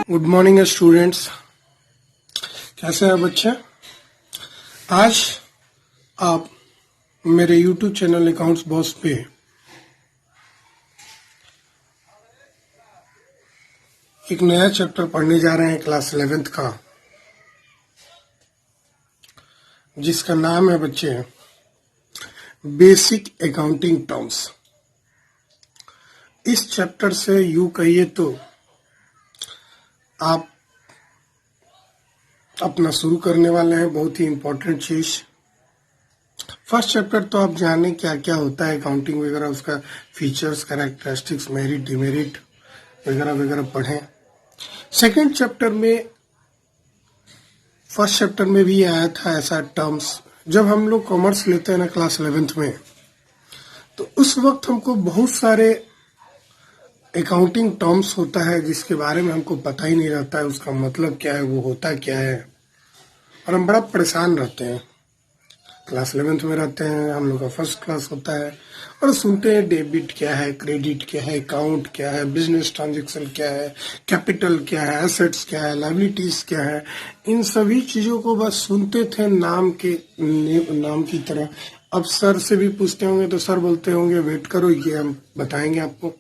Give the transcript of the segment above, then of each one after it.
Good morning students, कैसे हैं बच्चे। आज आप मेरे YouTube चैनल अकाउंट्स बॉस पे एक नया चैप्टर पढ़ने जा रहे हैं क्लास 11th का, जिसका नाम है बच्चे बेसिक अकाउंटिंग टर्म्स। इस चैप्टर से यूं कहिए तो आप अपना शुरू करने वाले हैं बहुत ही इम्पोर्टेंट चीज। फर्स्ट चैप्टर तो आप जाने क्या क्या होता है अकाउंटिंग वगैरह, उसका फीचर्स, कैरेक्टरिस्टिक्स, मेरिट, डिमेरिट वगैरह वगैरह पढ़ें। सेकंड चैप्टर में, फर्स्ट चैप्टर में भी आया था ऐसा टर्म्स। जब हम लोग कॉमर्स लेते हैं ना क्लास 11th में, तो उस वक्त हमको बहुत सारे अकाउंटिंग टर्म्स होता है जिसके बारे में हमको पता ही नहीं रहता है, उसका मतलब क्या है, वो होता क्या है, और हम बड़ा परेशान रहते हैं। क्लास 11th में रहते हैं, हम लोग का फर्स्ट क्लास होता है और सुनते हैं डेबिट क्या है, क्रेडिट क्या है, अकाउंट क्या है, बिजनेस ट्रांजैक्शन क्या है, कैपिटल क्या है, एसेट्स क्या है, लायबिलिटीज क्या है। इन सभी चीजों को बस सुनते थे नाम की तरह। अब सर से भी पूछते होंगे तो सर बोलते होंगे वेट करो, ये हम बताएंगे आपको,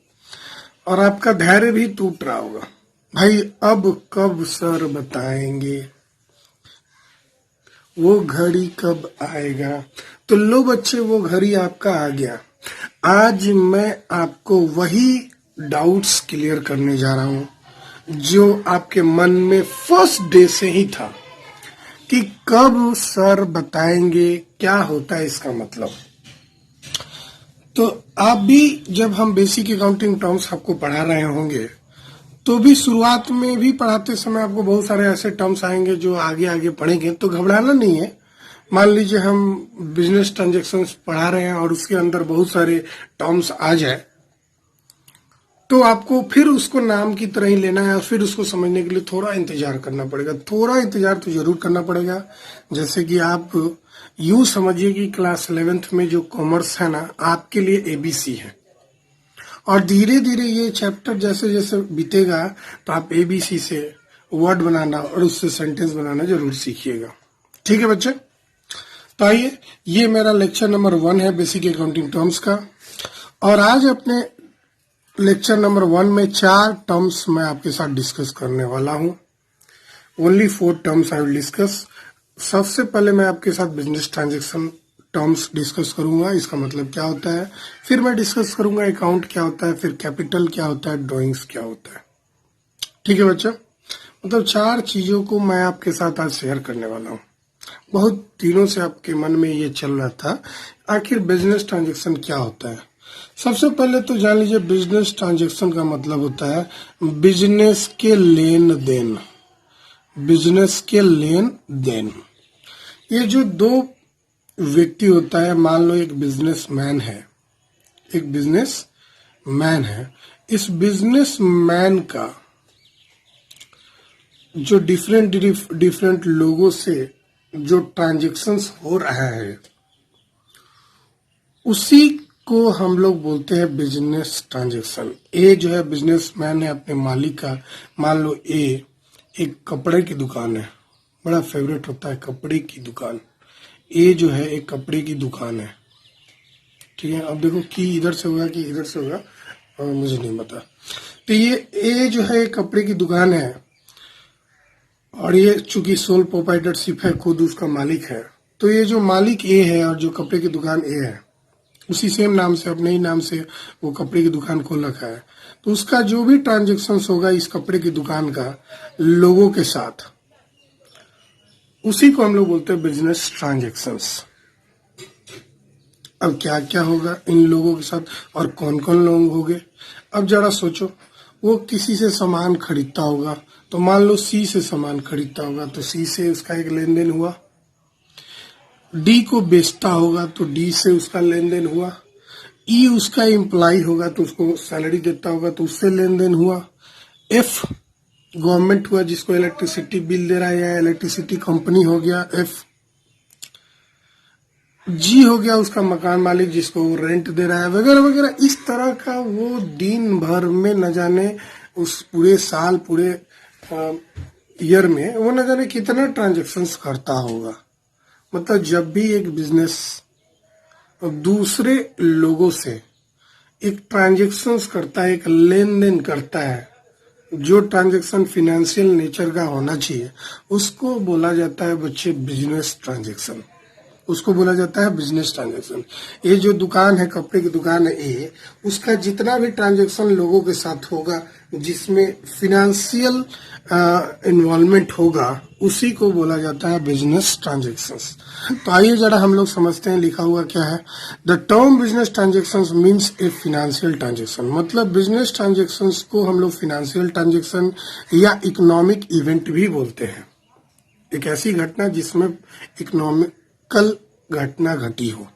और आपका धैर्य भी टूट रहा होगा, भाई अब कब सर बताएंगे, वो घड़ी कब आएगा। तो लो बच्चे, वो घड़ी आपका आ गया। आज मैं आपको वही डाउट्स क्लियर करने जा रहा हूं जो आपके मन में फर्स्ट डे से ही था कि कब सर बताएंगे, क्या होता है इसका मतलब। तो आप भी जब हम बेसिक अकाउंटिंग टर्म्स आपको पढ़ा रहे होंगे तो भी शुरुआत में भी पढ़ाते समय आपको बहुत सारे ऐसे टर्म्स आएंगे जो आगे आगे पढ़ेंगे, तो घबराना नहीं है। मान लीजिए हम बिजनेस ट्रांजैक्शंस पढ़ा रहे हैं और उसके अंदर बहुत सारे टर्म्स आ जाए, तो आपको फिर उसको नाम की तरह ही लेना है और फिर उसको समझने के लिए थोड़ा इंतजार करना पड़ेगा। थोड़ा इंतजार तो जरूर करना पड़ेगा। जैसे कि आप यूं समझिए कि क्लास 11th में जो कॉमर्स है ना, आपके लिए एबीसी है, और धीरे धीरे ये चैप्टर जैसे जैसे बीतेगा तो आप एबीसी से वर्ड बनाना और उससे सेंटेंस बनाना जरूर सीखिएगा। ठीक है बच्चे, तो आइए, ये मेरा लेक्चर नंबर 1 है बेसिक अकाउंटिंग टर्म्स का, और आज अपने लेक्चर नंबर 1 में 4 टर्म्स मैं आपके साथ डिस्कस करने वाला हूं। Only 4 terms I will discuss. सबसे पहले मैं आपके साथ बिजनेस ट्रांजैक्शन टर्म्स डिस्कस करूंगा, इसका मतलब क्या होता है। फिर मैं डिस्कस करूंगा अकाउंट क्या होता है, फिर कैपिटल क्या होता है, ड्राइंग्स क्या होता है। ठीक है बच्चा, मतलब 4 चीजों को मैं आपके साथ आज शेयर करने वाला हूं। बहुत दिनों से आपके मन में ये चल रहा था आखिर बिजनेस ट्रांजैक्शन क्या होता है। सबसे पहले तो जान लीजिए, बिजनेस ट्रांजैक्शन का मतलब होता है बिजनेस के लेन देन। बिजनेस के लेन देन, ये जो दो व्यक्ति होता है, मान लो एक बिजनेसमैन है, एक बिजनेसमैन है, इस बिजनेसमैन का जो डिफरेंट लोगों से जो ट्रांजैक्शंस हो रहा है, उसी को हम लोग बोलते हैं बिजनेस ट्रांजैक्शन। ए जो है बिजनेसमैन है, अपने मालिक का, मान लो ए एक कपड़े की दुकान है, बड़ा फेवरेट होता है कपड़े की दुकान। ए जो है एक कपड़े की दुकान है, ठीक है। अब देखो कि इधर से होगा कि इधर से होगा, मुझे नहीं पता। तो ये ए जो है एक कपड़े की दुकान है, और ये चूंकि सोल प्रोप्राइटरशिप है, खुद उसका मालिक है, तो ये जो मालिक ए है और जो कपड़े की दुकान ए है, उसी सेम नाम से, अपने ही नाम से वो कपड़े की दुकान खोल रखा है, तो उसका जो भी ट्रांजैक्शन होगा इस कपड़े की दुकान का लोगों के साथ, उसी को हम लोग बोलते हैं बिजनेस ट्रांजैक्शंस। अब क्या क्या होगा इन लोगों के साथ और कौन कौन लोग होंगे, अब जरा सोचो। वो किसी से सामान खरीदता होगा, तो मान लो सी से सामान खरीदता होगा तो सी से उसका एक लेन देन हुआ। डी को बेचता होगा तो डी से उसका लेन देन हुआ। ई उसका एम्प्लॉय होगा तो उसको सैलरी देता होगा तो उससे लेन देन हुआ। एफ गवर्नमेंट हुआ, जिसको इलेक्ट्रिसिटी बिल दे रहा है, या इलेक्ट्रिसिटी कंपनी हो गया एफ। जी हो गया उसका मकान मालिक जिसको वो रेंट दे रहा है, वगैरह वगैरह। इस तरह का वो दिन भर में न जाने उस पूरे साल, पूरे ईयर में वो न जाने कितना ट्रांजेक्शन्स करता होगा। मतलब जब भी एक बिजनेस दूसरे लोगों से एक ट्रांजेक्शन्स करता है, एक लेन देन करता है, जो ट्रांजेक्शन फिनेंशियल नेचर का होना चाहिए, उसको बोला जाता है बच्चे बिजनेस ट्रांजेक्शन। उसको बोला जाता है बिजनेस ट्रांजैक्शन। ये जो दुकान है, कपड़े की दुकान है, ये उसका जितना भी ट्रांजैक्शन लोगों के साथ होगा जिसमें फिनेंशियल इन्वॉल्वमेंट होगा, उसी को बोला जाता है बिजनेस ट्रांजैक्शंस। तो आइए जरा हम लोग समझते हैं लिखा हुआ क्या है। The term business transactions means A financial transaction. मतलब बिजनेस ट्रांजैक्शंस को हम लोग फिनेंशियल ट्रांजैक्शन या इकोनॉमिक इवेंट भी बोलते हैं। एक ऐसी घटना जिसमें इकोनॉमिकल घटना घटी हो।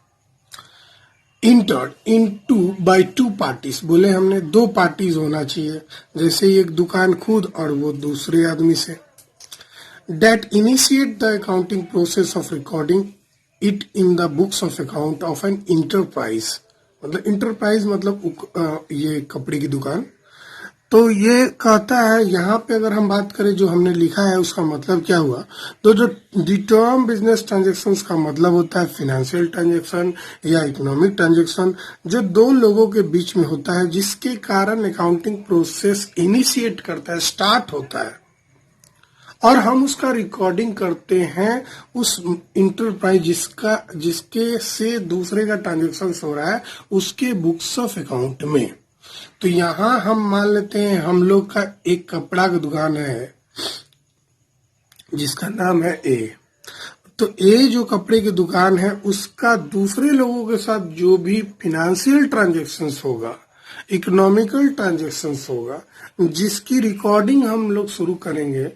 Entered into by two parties, बोले हमने दो पार्टीज होना चाहिए, जैसे एक दुकान खुद और वो दूसरे आदमी से। That initiate the accounting process of recording it in the books of account of an enterprise. मतलब इंटरप्राइज मतलब ये कपड़े की दुकान। तो ये कहता है यहाँ पे, अगर हम बात करें जो हमने लिखा है उसका मतलब क्या हुआ, तो जो द टर्म बिजनेस ट्रांजेक्शन का मतलब होता है फिनेंशियल ट्रांजेक्शन या इकोनॉमिक ट्रांजेक्शन, जो दो लोगों के बीच में होता है, जिसके कारण अकाउंटिंग प्रोसेस इनिशिएट करता है, स्टार्ट होता है, और हम उसका रिकॉर्डिंग करते हैं उस इंटरप्राइज जिसके से दूसरे का ट्रांजेक्शन हो रहा है उसके बुक्स ऑफ अकाउंट में। तो यहां हम मान लेते हैं हम लोग का एक कपड़ा की दुकान है जिसका नाम है ए। तो ए जो कपड़े की दुकान है उसका दूसरे लोगों के साथ जो भी फिनेंशियल ट्रांजैक्शंस होगा, इकोनॉमिकल ट्रांजैक्शंस होगा, जिसकी रिकॉर्डिंग हम लोग शुरू करेंगे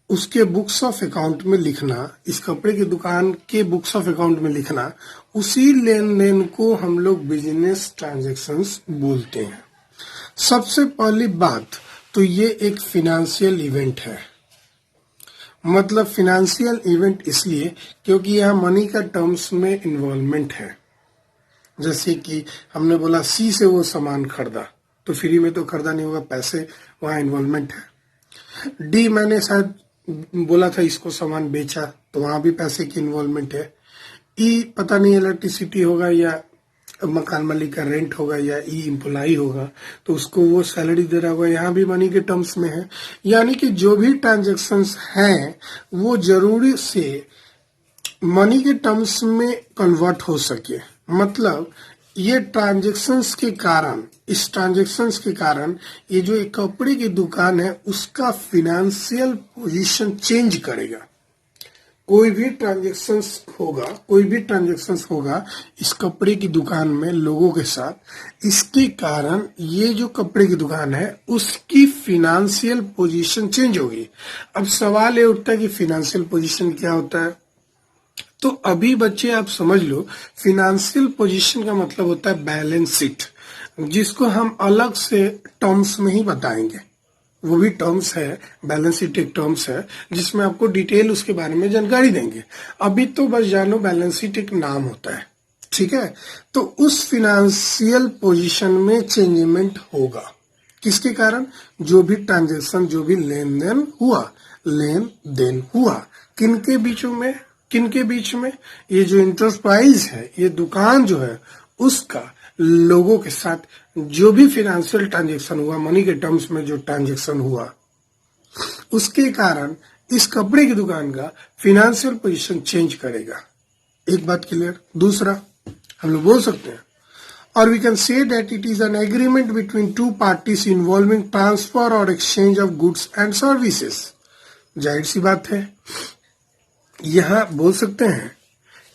उसके बुक्स ऑफ अकाउंट में लिखना, इस कपड़े की दुकान के बुक्स ऑफ अकाउंट में लिखना, उसी लेन देन को हम लोग बिजनेस ट्रांजैक्शंस बोलते हैं। सबसे पहली बात तो ये एक फिनेंशियल इवेंट है। मतलब फिनेंशियल इवेंट इसलिए क्योंकि यह मनी का टर्म्स में इन्वॉल्वमेंट है। जैसे कि हमने बोला सी से वो सामान खरीदा, तो फ्री में तो खरीदा नहीं होगा, पैसे वहां इन्वॉल्वमेंट है। डी मैंने शायद बोला था इसको सामान बेचा, तो वहां भी पैसे की इन्वॉल्वमेंट है। ई पता नहीं इलेक्ट्रिसिटी होगा या मकान मालिक का रेंट होगा या ई एम्प्लॉई होगा, तो उसको वो सैलरी दे रहा होगा, यहाँ भी मनी के टर्म्स में है। यानी कि जो भी ट्रांजैक्शंस हैं वो जरूरी से मनी के टर्म्स में कन्वर्ट हो सके। मतलब ये ट्रांजैक्शंस के कारण, इस ट्रांजैक्शंस के कारण ये जो एक कपड़े की दुकान है उसका फिनेंशियल पोजीशन चेंज करेगा। कोई भी ट्रांजैक्शंस होगा इस कपड़े की दुकान में लोगों के साथ, इसके कारण ये जो कपड़े की दुकान है उसकी फिनेंशियल पोजीशन चेंज होगी। अब सवाल ये उठता है कि फिनेंशियल पोजीशन क्या होता है। तो अभी बच्चे आप समझ लो, फिनेंशियल पोजीशन का मतलब होता है बैलेंस शीट, जिसको हम अलग से टर्म्स में ही बताएंगे। वो भी टर्म्स है, बैलेंस शीट एक टर्म्स है जिसमें आपको डिटेल उसके बारे में जानकारी देंगे। अभी तो बस जानो बैलेंस शीट एक नाम होता है, ठीक है। तो उस फिनेंशियल पोजीशन में चेंजमेंट होगा किसके कारण, जो भी ट्रांजेक्शन, जो भी लेन देन हुआ किनके बीच में, ये जो इंटरप्राइज है, ये दुकान जो है उसका लोगों के साथ जो भी फिनेंशियल ट्रांजैक्शन हुआ, मनी के टर्म्स में जो ट्रांजैक्शन हुआ, उसके कारण इस कपड़े की दुकान का फिनेंशियल पोजीशन चेंज करेगा। एक बात क्लियर। दूसरा हम लोग बोल सकते हैं, और we can say that it is an agreement between two parties involving transfer और exchange of goods and services. जाहिर सी बात है, यहां बोल सकते हैं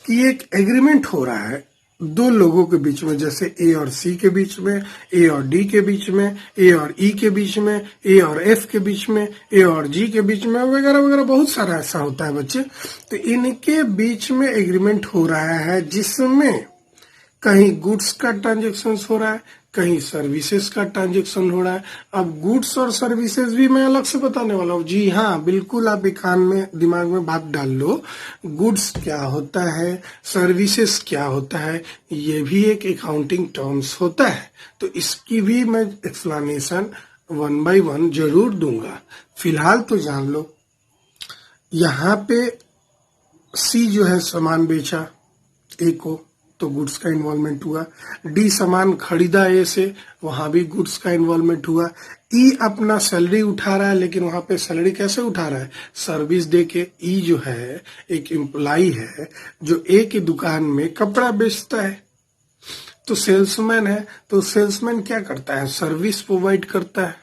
कि एक एग्रीमेंट हो रहा है दो लोगों के बीच में, जैसे ए और सी के बीच में, ए और डी के बीच में, ए और ई के बीच में, ए और एफ के बीच में, ए और जी के बीच में, वगैरह वगैरह बहुत सारा ऐसा होता है बच्चे। तो इनके बीच में एग्रीमेंट हो रहा है जिसमें कहीं गुड्स का ट्रांजेक्शन हो रहा है, कहीं सर्विसेज का ट्रांजेक्शन हो रहा है। अब गुड्स और सर्विसेज भी मैं अलग से बताने वाला हूँ। जी हाँ, बिल्कुल आप एक कान में दिमाग में बात डाल लो। गुड्स क्या होता है, सर्विसेज क्या होता है, ये भी एक अकाउंटिंग टर्म्स होता है। तो इसकी भी मैं एक्सप्लेनेशन 1 by 1 जरूर दूंगा। फिलहाल तो जान लो, यहाँ पे सी जो है सामान बेचा ए को, तो गुड्स का इन्वॉल्वमेंट हुआ। डी सामान खरीदा ए से, वहां भी गुड्स का इन्वॉल्वमेंट हुआ। ई अपना सैलरी उठा रहा है, लेकिन वहां पे सैलरी कैसे उठा रहा है, सर्विस दे के। ई जो है एक एम्प्लॉय है जो ए की दुकान में कपड़ा बेचता है, तो सेल्समैन है। तो सेल्समैन क्या करता है, सर्विस प्रोवाइड करता है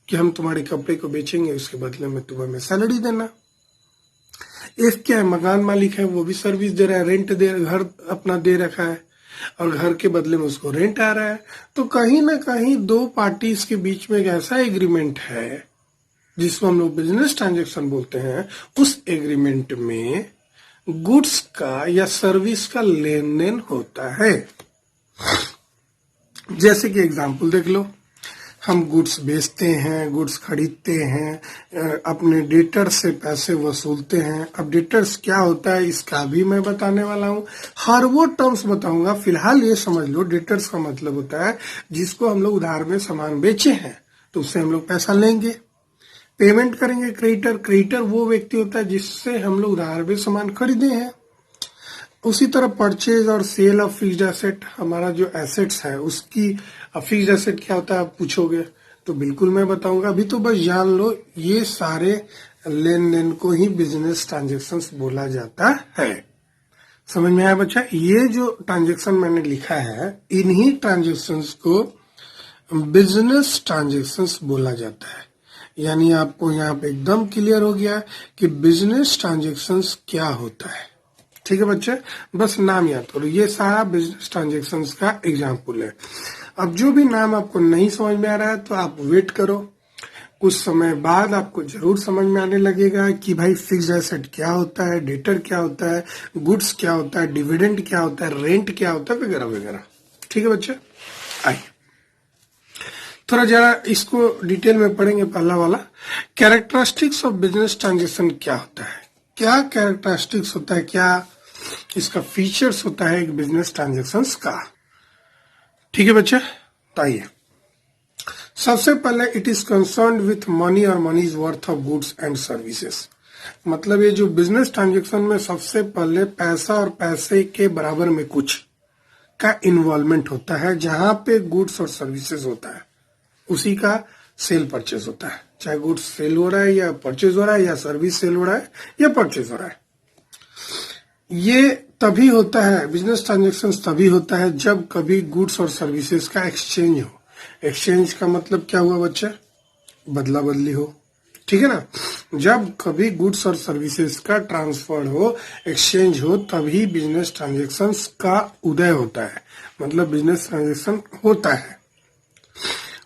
कि हम तुम्हारे कपड़े को बेचेंगे, उसके बदले में तुम्हें हमें सैलरी देना। एफ क्या है, मकान मालिक है, वो भी सर्विस दे रहा है, रेंट दे, घर अपना दे रखा है और घर के बदले में उसको रेंट आ रहा है। तो कहीं ना कहीं दो पार्टीज के बीच में एक ऐसा एग्रीमेंट है जिसको हम लोग बिजनेस ट्रांजेक्शन बोलते हैं। उस एग्रीमेंट में गुड्स का या सर्विस का लेन देन होता है। जैसे कि एग्जांपल देख लो, हम गुड्स बेचते हैं, गुड्स खरीदते हैं, अपने डेटर से पैसे वसूलते हैं। अब डेटर्स क्या होता है इसका भी मैं बताने वाला हूँ, हर वो टर्म्स बताऊंगा। फिलहाल ये समझ लो, डेटर्स का मतलब होता है जिसको हम लोग उधार में सामान बेचे हैं, तो उससे हम लोग पैसा लेंगे, पेमेंट करेंगे। क्रेडिटर, क्रेडिटर वो व्यक्ति होता है जिससे हम लोग उधार में सामान खरीदे हैं। उसी तरह परचेज और सेल ऑफ फिक्स्ड एसेट, हमारा जो एसेट्स है उसकी फिक्स्ड एसेट क्या होता है आप पूछोगे, तो बिल्कुल मैं बताऊंगा। अभी तो बस जान लो, ये सारे लेन देन को ही बिजनेस ट्रांजेक्शन्स बोला जाता है। समझ में आया बच्चा? ये जो ट्रांजेक्शन मैंने लिखा है, इन्हीं ट्रांजेक्शन्स को बिजनेस ट्रांजेक्शन्स बोला जाता है। यानी आपको यहाँ पे एकदम क्लियर हो गया कि बिजनेस ट्रांजेक्शन्स क्या होता है। ठीक है बच्चे, बस नाम याद करो, ये सारा बिजनेस ट्रांजेक्शन्स का एग्जाम्पल है। अब जो भी नाम आपको नहीं समझ में आ रहा है तो आप वेट करो, कुछ समय बाद आपको जरूर समझ में आने लगेगा कि भाई फिक्स्ड एसेट क्या होता है, डेटर क्या होता है, गुड्स क्या होता है, डिविडेंड क्या होता है, रेंट क्या होता है, वगैरह वगैरह। ठीक है बच्चे, आइए थोड़ा जरा इसको डिटेल में पढ़ेंगे। पहला वाला, कैरेक्टरिस्टिक्स ऑफ बिजनेस ट्रांजेक्शन क्या होता है, क्या कैरेक्टरिस्टिक्स होता है, क्या इसका फीचर्स होता है एक बिजनेस ट्रांजेक्शन्स का। ठीक है बच्चे, तो आइए सबसे पहले, it is concern with money और money is worth of goods and services. मतलब ये जो बिजनेस ट्रांजेक्शन में सबसे पहले पैसा और पैसे के बराबर में कुछ का इन्वॉल्वमेंट होता है। जहां पे गुड्स और सर्विसेज होता है उसी का सेल परचेज होता है। चाहे गुड्स सेल हो रहा है या परचेज हो रहा है, या सर्विस सेल हो रहा है या परचेज हो रहा है। ये तभी होता है, बिजनेस ट्रांजेक्शन तभी होता है जब कभी गुड्स और सर्विसेज का एक्सचेंज हो। एक्सचेंज का मतलब क्या हुआ बच्चे, बदला बदली हो। ठीक है ना, जब कभी गुड्स और सर्विसेज का ट्रांसफर हो, एक्सचेंज हो, तभी बिजनेस ट्रांजेक्शन का उदय होता है, मतलब बिजनेस ट्रांजेक्शन होता है।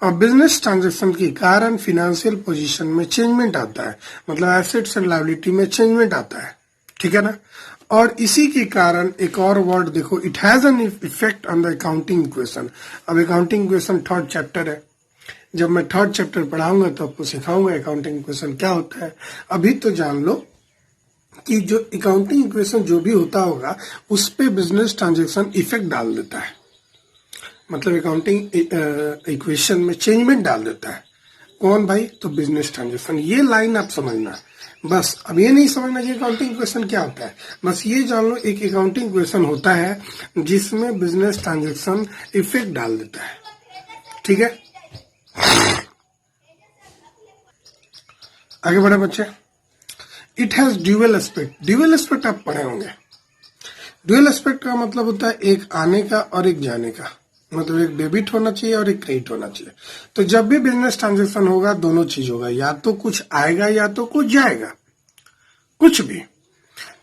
और बिजनेस ट्रांजेक्शन के कारण फिनेंशियल पोजीशन में चेंजमेंट आता है, मतलब एसेट्स एंड लायबिलिटी में चेंजमेंट आता है। ठीक है ना, और इसी के कारण एक और वर्ड देखो, it has an effect on the accounting equation. अब अकाउंटिंग इक्वेशन 3rd चैप्टर है, जब मैं 3rd चैप्टर पढ़ाऊंगा तो आपको सिखाऊंगा अकाउंटिंग इक्वेशन क्या होता है। अभी तो जान लो कि जो अकाउंटिंग इक्वेशन जो भी होता होगा उस पे बिजनेस ट्रांजेक्शन इफेक्ट डाल देता है, मतलब अकाउंटिंग इक्वेशन में चेंजमेंट डाल देता है। कौन भाई, तो बिजनेस ट्रांजेक्शन। ये लाइन आप समझना, बस अब ये नहीं समझना कि अकाउंटिंग इक्वेशन क्या होता है, बस ये जान लो एक अकाउंटिंग इक्वेशन होता है जिसमें बिजनेस ट्रांजेक्शन इफेक्ट डाल देता है। ठीक है, आगे बढ़े बच्चे। It has dual aspect. Dual aspect आप पढ़े होंगे। ड्यूअल एस्पेक्ट का मतलब होता है एक आने का और एक जाने का, मतलब एक डेबिट होना चाहिए और एक क्रेडिट होना चाहिए। तो जब भी बिजनेस ट्रांजेक्शन होगा दोनों चीज होगा, या तो कुछ आएगा या तो कुछ जाएगा, कुछ भी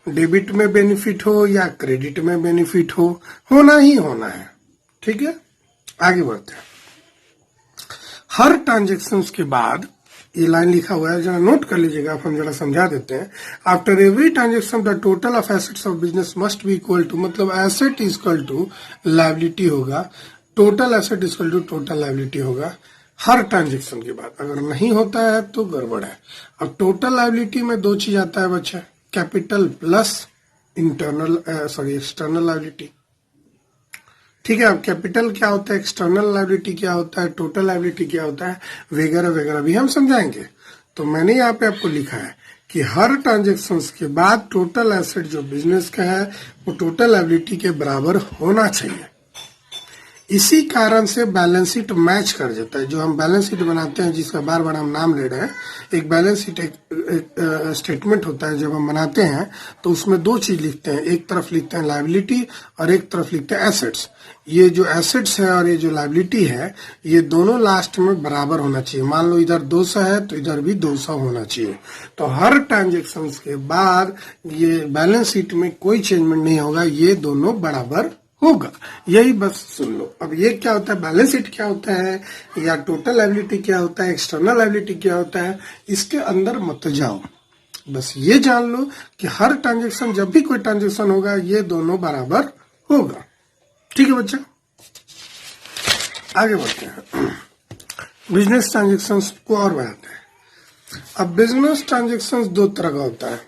डेबिट में बेनिफिट हो या क्रेडिट में बेनिफिट हो, होना ही होना है। ठीक है, आगे बढ़ते हैं। हर ट्रांजेक्शन के बाद ये लाइन लिखा हुआ है, जरा नोट कर लीजिएगा, आप हम जरा समझा देते हैं। After every transaction the total of assets of business must be equal to, मतलब asset is equal to liability होगा total asset equal to total liability होगा हर ट्रांजेक्शन के बाद। अगर नहीं होता है तो गड़बड़ है। अब टोटल लायबिलिटी में दो चीज आता है बच्चा, कैपिटल प्लस एक्सटर्नल लायबिलिटी। ठीक है, अब कैपिटल क्या होता है, एक्सटर्नल लायबिलिटी क्या होता है, टोटल लायबिलिटी क्या होता है, वगैरह वगैरह भी हम समझाएंगे। तो मैंने यहाँ पे आपको लिखा है कि हर ट्रांजेक्शन के बाद टोटल एसेट जो बिजनेस का है वो टोटल लायबिलिटी के बराबर होना चाहिए। इसी कारण से बैलेंस शीट मैच कर जाता है। जो हम बैलेंस शीट बनाते हैं, जिसका बार बार हम नाम ले रहे हैं, एक बैलेंस शीट एक स्टेटमेंट होता है। जब हम बनाते हैं तो उसमें दो चीज लिखते हैं, एक तरफ लिखते हैं लायबिलिटी और एक तरफ लिखते हैं एसेट्स। ये जो एसेट्स है और ये जो लायबिलिटी है, ये दोनों लास्ट में बराबर होना चाहिए। मान लो इधर 200 है तो इधर भी 200 होना चाहिए। तो हर ट्रांजेक्शन के बाद ये बैलेंस शीट में कोई चेंजमेंट नहीं होगा, ये दोनों बराबर होगा। यही बस सुन लो। अब ये क्या होता है, बैलेंस शीट क्या होता है, या टोटल लायबिलिटी क्या होता है, एक्सटर्नल लायबिलिटी क्या होता है, इसके अंदर मत जाओ। बस ये जान लो कि हर ट्रांजेक्शन, जब भी कोई ट्रांजेक्शन होगा, ये दोनों बराबर होगा। ठीक है बच्चा, आगे बढ़ते हैं। बिजनेस ट्रांजेक्शन को और बढ़ाते हैं। अब बिजनेस ट्रांजेक्शन दो तरह का होता है,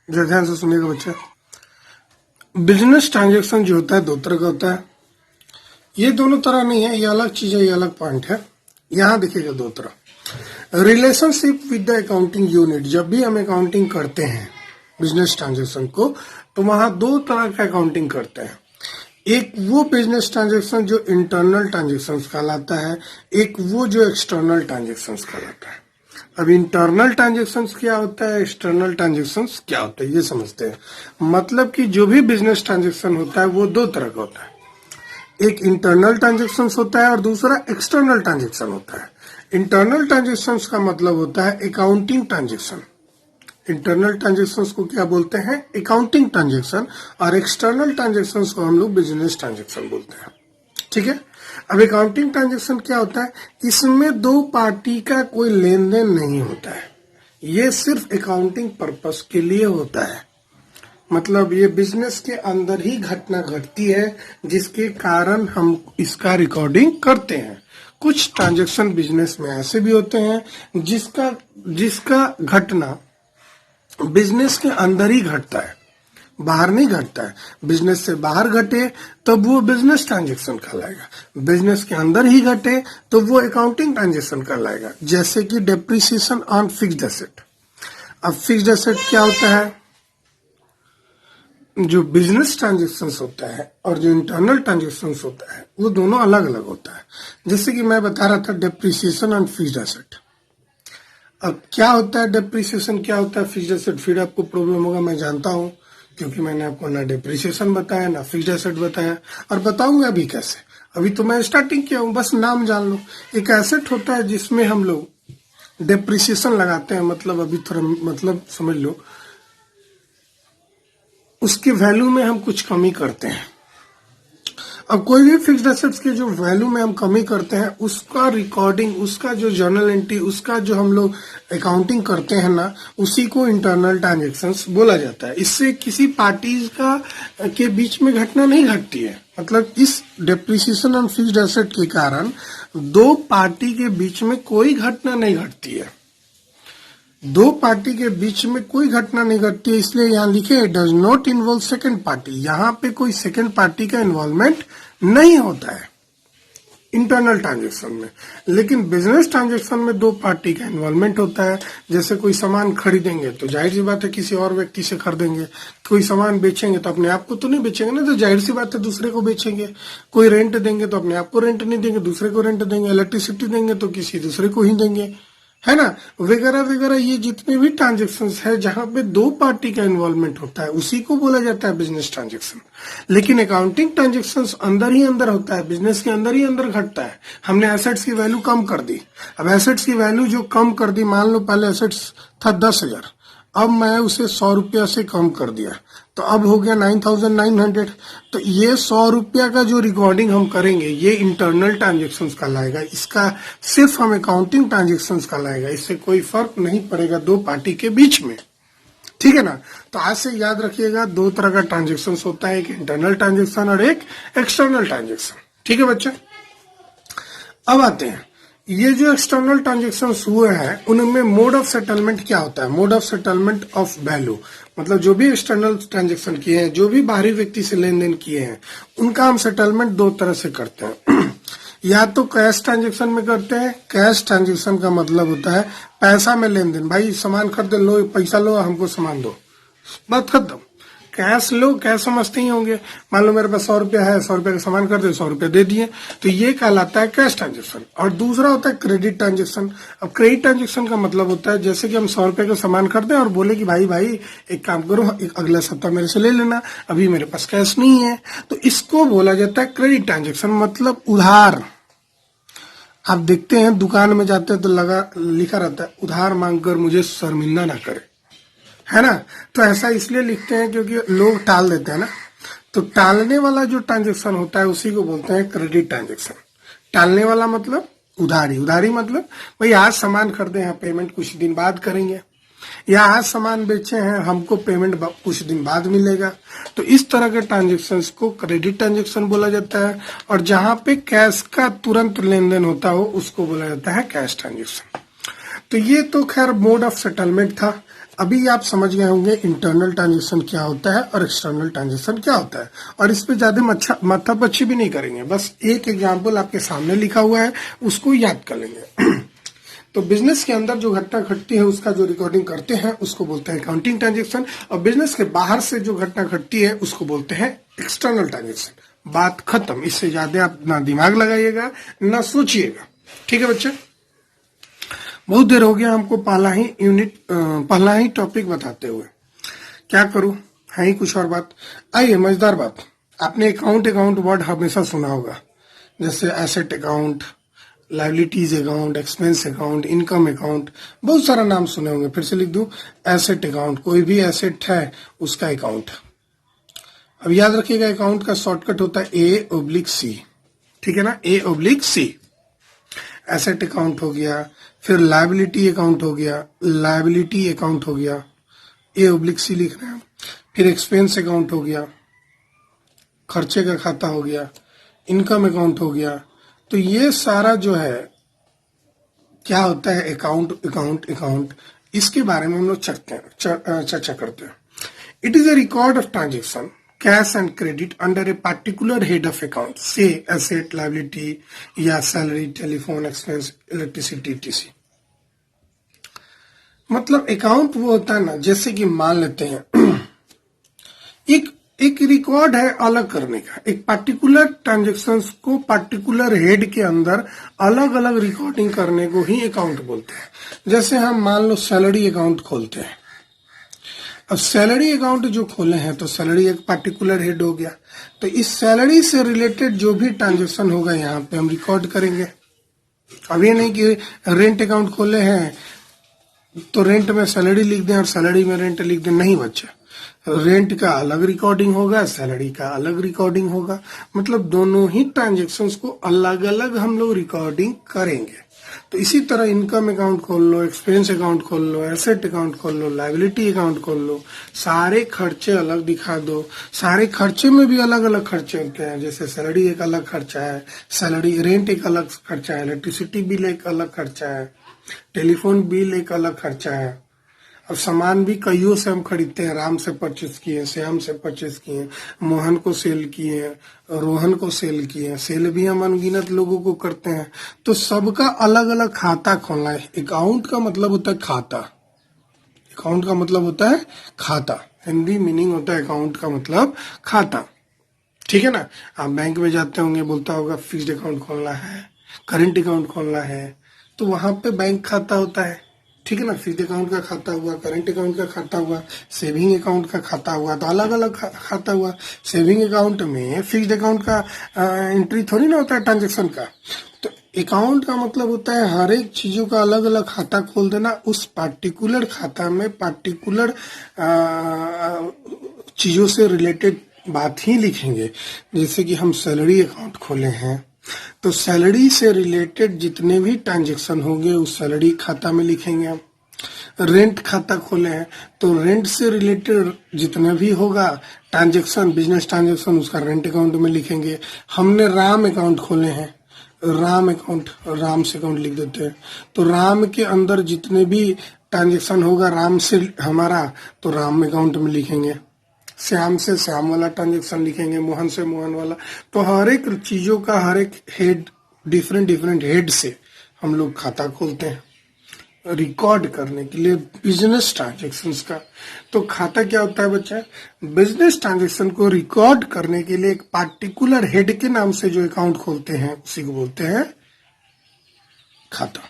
जो ध्यान से सुनिएगा बच्चा। बिजनेस ट्रांजेक्शन जो होता है दो तरह का होता है। ये दोनों तरह नहीं है, ये अलग चीज है, ये अलग पॉइंट है। यहां देखिएगा दो तरह। Relationship with the accounting unit, जब भी हम अकाउंटिंग करते हैं बिजनेस ट्रांजेक्शन को, तो वहां दो तरह का अकाउंटिंग करते हैं। एक वो बिजनेस ट्रांजेक्शन जो इंटरनल ट्रांजेक्शन कहलाता है, एक वो जो एक्सटर्नल ट्रांजेक्शन कहलाता है। अब इंटरनल ट्रांजेक्शन्स क्या होता है, एक्सटर्नल ट्रांजेक्शन्स क्या होता है, ये समझते हैं। मतलब कि जो भी बिजनेस ट्रांजेक्शन होता है वो दो तरह का होता है। एक इंटरनल ट्रांजेक्शन्स होता है और दूसरा एक्सटर्नल ट्रांजेक्शन होता है। इंटरनल ट्रांजेक्शन्स का मतलब होता है अकाउंटिंग ट्रांजेक्शन। इंटरनल ट्रांजेक्शन्स को क्या बोलते हैं, अकाउंटिंग ट्रांजेक्शन, और एक्सटर्नल ट्रांजेक्शन्स को हम लोग बिजनेस ट्रांजेक्शन बोलते हैं। ठीक है, अब अकाउंटिंग ट्रांजेक्शन क्या होता है, इसमें दो पार्टी का कोई लेन देन नहीं होता है, ये सिर्फ अकाउंटिंग पर्पस के लिए होता है। मतलब ये बिजनेस के अंदर ही घटना घटती है जिसके कारण हम इसका रिकॉर्डिंग करते हैं। कुछ ट्रांजेक्शन बिजनेस में ऐसे भी होते हैं जिसका घटना बिजनेस के अंदर ही घटता है, बाहर नहीं घटता है। बिजनेस से बाहर घटे तब वो बिजनेस ट्रांजेक्शन कहलाएगा, बिजनेस के अंदर ही घटे तो वो अकाउंटिंग ट्रांजेक्शन कहलाएगा। जैसे कि डेप्रिसिएशन ऑन फिक्स्ड एसेट। अब फिक्स्ड एसेट क्या होता है, जो बिजनेस ट्रांजेक्शन होता है और जो इंटरनल ट्रांजेक्शन होता है वो दोनों अलग अलग होता है। जैसे कि मैं बता रहा था डेप्रिसिएशन ऑन फिक्स्ड एसेट। अब क्या होता है डेप्रिसिएशन, क्या होता है फिक्स्ड एसेट, फिर आपको प्रॉब्लम होगा, मैं जानता हूं, क्योंकि मैंने आपको ना डेप्रिसिएशन बताया ना फिक्स्ड एसेट बताया, और बताऊंगा अभी कैसे। अभी तो मैं स्टार्टिंग किया हूं, बस नाम जान लो। एक एसेट होता है जिसमें हम लोग डेप्रिसिएशन लगाते हैं, मतलब अभी थोड़ा मतलब समझ लो, उसके वैल्यू में हम कुछ कमी करते हैं। अब कोई भी फिक्स्ड एसेट्स के जो वैल्यू में हम कमी करते हैं, उसका रिकॉर्डिंग, उसका जो जर्नल एंट्री, उसका जो हम लोग अकाउंटिंग करते हैं ना, उसी को इंटरनल ट्रांजेक्शन्स बोला जाता है। इससे किसी पार्टीज का के बीच में घटना नहीं घटती है। मतलब इस डेप्रिसिएशन ऑन फिक्स्ड एसेट के कारण दो पार्टी के बीच में कोई घटना नहीं घटती है, दो पार्टी के बीच में कोई घटना नहीं घटती है। इसलिए यहाँ लिखे does not involve second party, यहाँ पे कोई सेकंड पार्टी का इन्वॉल्वमेंट नहीं होता है इंटरनल ट्रांजेक्शन में। लेकिन बिजनेस ट्रांजेक्शन में दो पार्टी का इन्वॉल्वमेंट होता है। जैसे कोई सामान खरीदेंगे तो जाहिर सी बात है किसी और व्यक्ति से खरीदेंगे, कोई सामान बेचेंगे तो अपने आप को तो नहीं बेचेंगे ना, तो जाहिर सी बात है दूसरे को बेचेंगे। कोई रेंट देंगे तो अपने आप को रेंट नहीं देंगे, दूसरे को रेंट देंगे। इलेक्ट्रिसिटी देंगे तो किसी दूसरे को ही देंगे, है ना, वगैरह वगैरह। ये जितने भी ट्रांजेक्शन्स है जहां पे दो पार्टी का इन्वॉल्वमेंट होता है उसी को बोला जाता है बिजनेस ट्रांजेक्शन। लेकिन अकाउंटिंग ट्रांजेक्शन्स अंदर ही अंदर होता है, बिजनेस के अंदर ही अंदर घटता है। हमने एसेट्स की वैल्यू कम कर दी। अब एसेट्स की वैल्यू जो कम कर दी, मान लो पहले एसेट्स था 10,000, अब मैं उसे 100 रुपया से कम कर दिया, तो अब हो गया 9,900। तो ये 100 रुपया का जो रिकॉर्डिंग हम करेंगे ये इंटरनल ट्रांजेक्शन्स कहलाएगा। इसका सिर्फ हम अकाउंटिंग ट्रांजेक्शन्स कहलाएगा, इससे कोई फर्क नहीं पड़ेगा दो पार्टी के बीच में। ठीक है ना, तो आज से याद रखिएगा दो तरह का ट्रांजेक्शन्स होता है, एक इंटरनल ट्रांजेक्शन और एक एक्सटर्नल ट्रांजेक्शन। ठीक है बच्चे। अब आते हैं, ये जो एक्सटर्नल ट्रांजेक्शन हुए हैं उनमें मोड ऑफ सेटलमेंट क्या होता है। Mode of settlement of value, मतलब जो भी एक्सटर्नल ट्रांजेक्शन किए हैं, जो भी बाहरी व्यक्ति से लेन देन किए हैं, उनका हम सेटलमेंट दो तरह से करते हैं। या तो कैश ट्रांजेक्शन में करते हैं। कैश ट्रांजेक्शन का मतलब होता है पैसा में लेन देन, भाई सामान खरीद लो, पैसा लो, हमको सामान दो, बात खत्म। कैश लो, कैश समझते ही होंगे, मान लो मेरे पास 100 रुपया है, 100 रुपया का सामान कर दे, 100 रुपया दे दिए, तो ये कहलाता है कैश ट्रांजेक्शन। और दूसरा होता है क्रेडिट ट्रांजेक्शन। अब क्रेडिट ट्रांजेक्शन का मतलब होता है जैसे कि हम 100 रुपये का सामान खरीदे और बोले कि भाई एक काम करो, एक अगला सप्ताह मेरे से ले लेना, अभी मेरे पास कैश नहीं है, तो इसको बोला जाता है क्रेडिट ट्रांजेक्शन, मतलब उधार। आप देखते हैं दुकान में जाते हैं तो लिखा रहता है उधार मांगकर मुझे शर्मिंदा ना करे, है ना। तो ऐसा इसलिए लिखते हैं क्योंकि लोग टाल देते हैं ना, तो टालने वाला जो ट्रांजेक्शन होता है उसी को बोलते हैं क्रेडिट ट्रांजेक्शन। टालने वाला मतलब उधारी। उधारी मतलब भाई आज सामान खरीदे हैं, पेमेंट कुछ दिन बाद करेंगे, या आज सामान बेचे हैं, हमको पेमेंट कुछ दिन बाद मिलेगा। तो इस तरह के ट्रांजेक्शन्स को क्रेडिट ट्रांजेक्शन बोला जाता है। और जहां पे कैश का तुरंत लेन देन होता हो उसको बोला जाता है कैश ट्रांजेक्शन। तो ये तो खैर मोड ऑफ सेटलमेंट था। अभी आप समझ गए होंगे इंटरनल ट्रांजेक्शन क्या होता है और एक्सटर्नल ट्रांजेक्शन क्या होता है, और इस पे ज्यादा माथापच्ची भी नहीं करेंगे, बस एक एग्जाम्पल आपके सामने लिखा हुआ है उसको याद कर लेंगे। तो बिजनेस के अंदर जो घटना घटती है उसका जो रिकॉर्डिंग करते हैं उसको बोलते हैं अकाउंटिंग ट्रांजेक्शन, और बिजनेस के बाहर से जो घटना घटती है उसको बोलते हैं एक्सटर्नल ट्रांजेक्शन। बात खत्म। इससे ज्यादा आप ना दिमाग लगाइएगा ना सोचिएगा, ठीक है बच्चे। बहुत देर हो गया हमको पहला ही टॉपिक बताते हुए, क्या करूं, है ही कुछ और बात। आइए मजेदार बात, आपने अकाउंट वर्ड हमेशा सुना होगा, जैसे asset account, liabilities account, expense account, income account, बहुत सारा नाम सुने होंगे। फिर से लिख दूं, एसेट अकाउंट, कोई भी एसेट है उसका अकाउंट। अब याद रखिएगा अकाउंट का शॉर्टकट होता है A/C, ठीक है ना, A/C। एसेट अकाउंट हो गया, फिर लायबिलिटी अकाउंट हो गया, लायबिलिटी अकाउंट हो गया, A/C लिख रहे हैं। फिर एक्सपेंस अकाउंट हो गया, खर्चे का खाता हो गया, इनकम अकाउंट हो गया। तो ये सारा जो है क्या होता है, अकाउंट, इसके बारे में हम लोग चर्चा करते हैं। It is a record of transaction cash and credit under a particular head of account, से एसेट, लायबिलिटी या salary, telephone expense, electricity, TC. मतलब अकाउंट वो होता है ना, जैसे कि मान लेते हैं एक रिकॉर्ड है अलग करने का, एक पार्टिकुलर ट्रांजेक्शन्स को पार्टिकुलर हेड के अंदर अलग अलग रिकॉर्डिंग करने को ही अकाउंट बोलते हैं। जैसे हम मान लो सैलरी अकाउंट खोलते हैं। अब सैलरी अकाउंट जो खोले हैं तो सैलरी एक पार्टिकुलर हेड हो गया, तो इस सैलरी से रिलेटेड जो भी ट्रांजेक्शन होगा यहाँ पे हम रिकॉर्ड करेंगे। अब ये नहीं कि रेंट अकाउंट खोले हैं तो रेंट में सैलरी लिख दें और सैलरी में रेंट लिख दें, नहीं बच्चा। रेंट का अलग रिकॉर्डिंग होगा, सैलरी का अलग रिकॉर्डिंग होगा, मतलब दोनों ही ट्रांजेक्शन्स को अलग अलग हम लोग रिकॉर्डिंग करेंगे। तो इसी तरह इनकम अकाउंट खोल लो, एक्सपेंस अकाउंट खोल लो, एसेट अकाउंट खोल लो, लायबिलिटी अकाउंट खोल लो, सारे खर्चे अलग दिखा दो। सारे खर्चे में भी अलग अलग खर्चे होते हैं, जैसे सैलरी एक अलग खर्चा है, सैलरी रेंट एक अलग खर्चा है, इलेक्ट्रिसिटी बिल एक अलग खर्चा है, टेलीफोन बिल एक अलग खर्चा है। अब सामान भी कईयों से हम खरीदते हैं, राम से परचेज किए, श्याम से परचेज किए, मोहन को सेल किए, रोहन को सेल किए, सेल भी हम अनगिनत लोगों को करते हैं। तो सबका अलग अलग खाता खोलना है। अकाउंट का मतलब होता है खाता, अकाउंट का मतलब होता है खाता, हिंदी मीनिंग होता है अकाउंट का मतलब खाता, ठीक है ना। आप बैंक में जाते होंगे, बोलता होगा फिक्स्ड अकाउंट खोलना है, करेंट अकाउंट खोलना है, तो वहां पे बैंक खाता होता है, ठीक है ना। फिक्स्ड अकाउंट का खाता हुआ, करेंट अकाउंट का खाता हुआ, सेविंग अकाउंट का खाता हुआ, तो अलग अलग खाता हुआ। सेविंग अकाउंट में फिक्स्ड अकाउंट का एंट्री थोड़ी ना होता है ट्रांजेक्शन का। तो अकाउंट का मतलब होता है हर एक चीजों का अलग अलग खाता खोल देना, उस पार्टिकुलर खाता में पार्टिकुलर चीजों से रिलेटेड बात ही लिखेंगे। जैसे कि हम सैलरी अकाउंट खोले हैं तो सैलरी से रिलेटेड जितने भी ट्रांजेक्शन होंगे उस सैलरी खाता में लिखेंगे हम। रेंट खाता खोले हैं तो रेंट से रिलेटेड जितना भी होगा ट्रांजेक्शन, बिजनेस ट्रांजेक्शन, उसका रेंट अकाउंट में लिखेंगे। हमने राम अकाउंट खोले हैं, राम अकाउंट, राम से अकाउंट लिख देते हैं। तो राम के अंदर जितने भी ट्रांजेक्शन होगा राम से हमारा, तो राम अकाउंट में लिखेंगे। श्याम से श्याम वाला ट्रांजेक्शन लिखेंगे, मोहन से मोहन वाला। तो हर एक चीजों का हर एक हेड, डिफरेंट डिफरेंट हेड से हम लोग खाता खोलते हैं रिकॉर्ड करने के लिए बिजनेस ट्रांजेक्शन्स का। तो खाता क्या होता है बच्चा? बिजनेस ट्रांजेक्शन को रिकॉर्ड करने के लिए एक पार्टिकुलर हेड के नाम से जो अकाउंट खोलते हैं उसी को बोलते हैं खाता।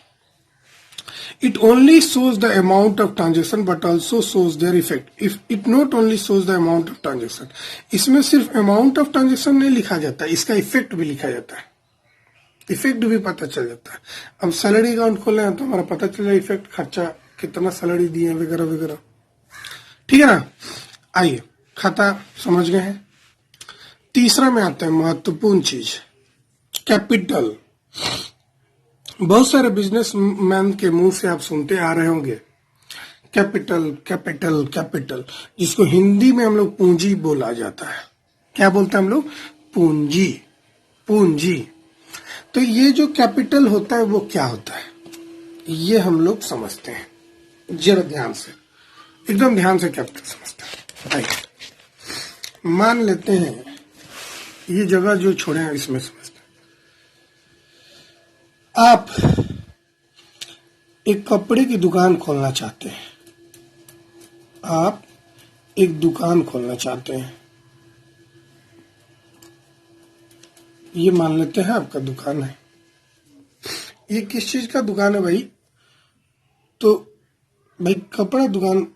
It only shows the amount of transaction but also shows their effect. If it not only shows the amount of transaction, इसमें सिर्फ amount of transaction नहीं लिखा जाता, इसका इफेक्ट भी लिखा जाता है, इफेक्ट भी पता चल जाता है। अब सैलरी अकाउंट खोले हैं तो हमारा पता चल जाए इफेक्ट, खर्चा कितना सैलरी दिए वगैरह वगैरह, ठीक है ना। आइए, खाता समझ गए हैं। तीसरा में आता है महत्वपूर्ण चीज, कैपिटल। बहुत सारे बिजनेसमैन के मुंह से आप सुनते आ रहे होंगे कैपिटल कैपिटल कैपिटल, जिसको हिंदी में हम लोग पूंजी बोला जाता है। क्या बोलते हैं हम लोग? पूंजी, पूंजी। तो ये जो कैपिटल होता है वो क्या होता है, ये हम लोग समझते हैं जरा ध्यान से, एकदम ध्यान से कैपिटल समझते हैं। मान लेते हैं ये जगह जो छोड़े हैं इसमें समझते हैं। आप एक कपड़े की दुकान खोलना चाहते हैं, आप एक दुकान खोलना चाहते हैं, ये मान लेते हैं आपका दुकान है। ये किस चीज का दुकान है भाई? तो भाई कपड़ा दुकान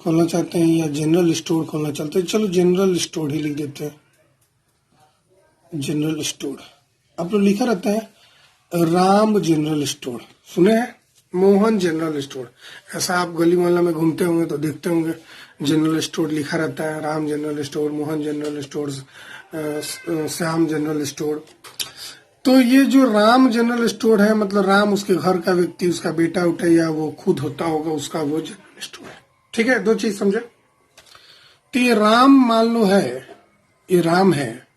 खोलना चाहते हैं या जनरल स्टोर खोलना चाहते हैं? चलो जनरल स्टोर ही लिख देते हैं, जनरल स्टोर। आप लोग लिखा रहता है राम जनरल स्टोर, सुने हैं? मोहन जनरल स्टोर, ऐसा आप गली मोहल्ला में घूमते होंगे तो देखते होंगे जनरल स्टोर लिखा रहता है, Ram general store, Mohan general store, Shyam general store. तो ये जो राम जनरल स्टोर है, मतलब राम उसके घर का व्यक्ति, उसका बेटा उठा या वो खुद होता होगा उसका, वो जनरल स्टोर है। ठीक है, दो चीज समझे। तो ये राम मान लो है, ये राम है,